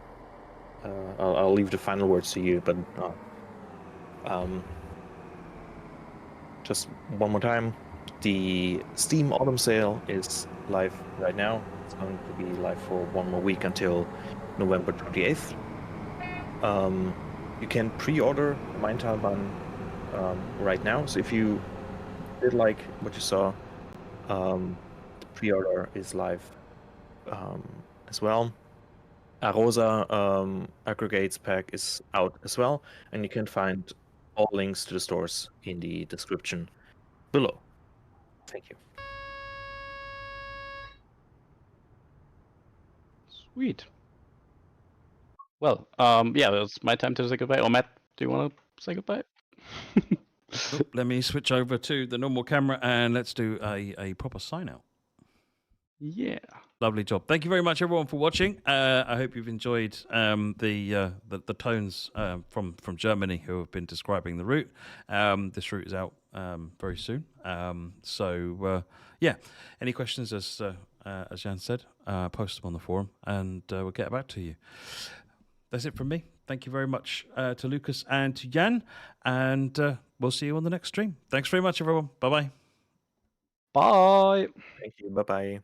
I'll leave the final words to you. But just one more time, the Steam Autumn Sale is live right now. It's going to be live for one more week until November 28th. You can pre-order Maintalbahn right now. So if you did like what you saw, the pre-order is live as well. Arosa aggregates pack is out as well, and you can find all links to the stores in the description below. Thank you. Sweet. Well, yeah, it's my time to say goodbye. Or Matt, do you want to say goodbye? Let me switch over to the normal camera and let's do a proper sign out. Yeah. Lovely job. Thank you very much, everyone, for watching. I hope you've enjoyed the tones from Germany who have been describing the route. This route is out very soon. Yeah. Any questions, as Jan said, post them on the forum, and we'll get back to you. That's it from me. Thank you very much to Lukas and to Jan, and we'll see you on the next stream. Thanks very much, everyone. Bye-bye. Bye. Thank you. Bye-bye.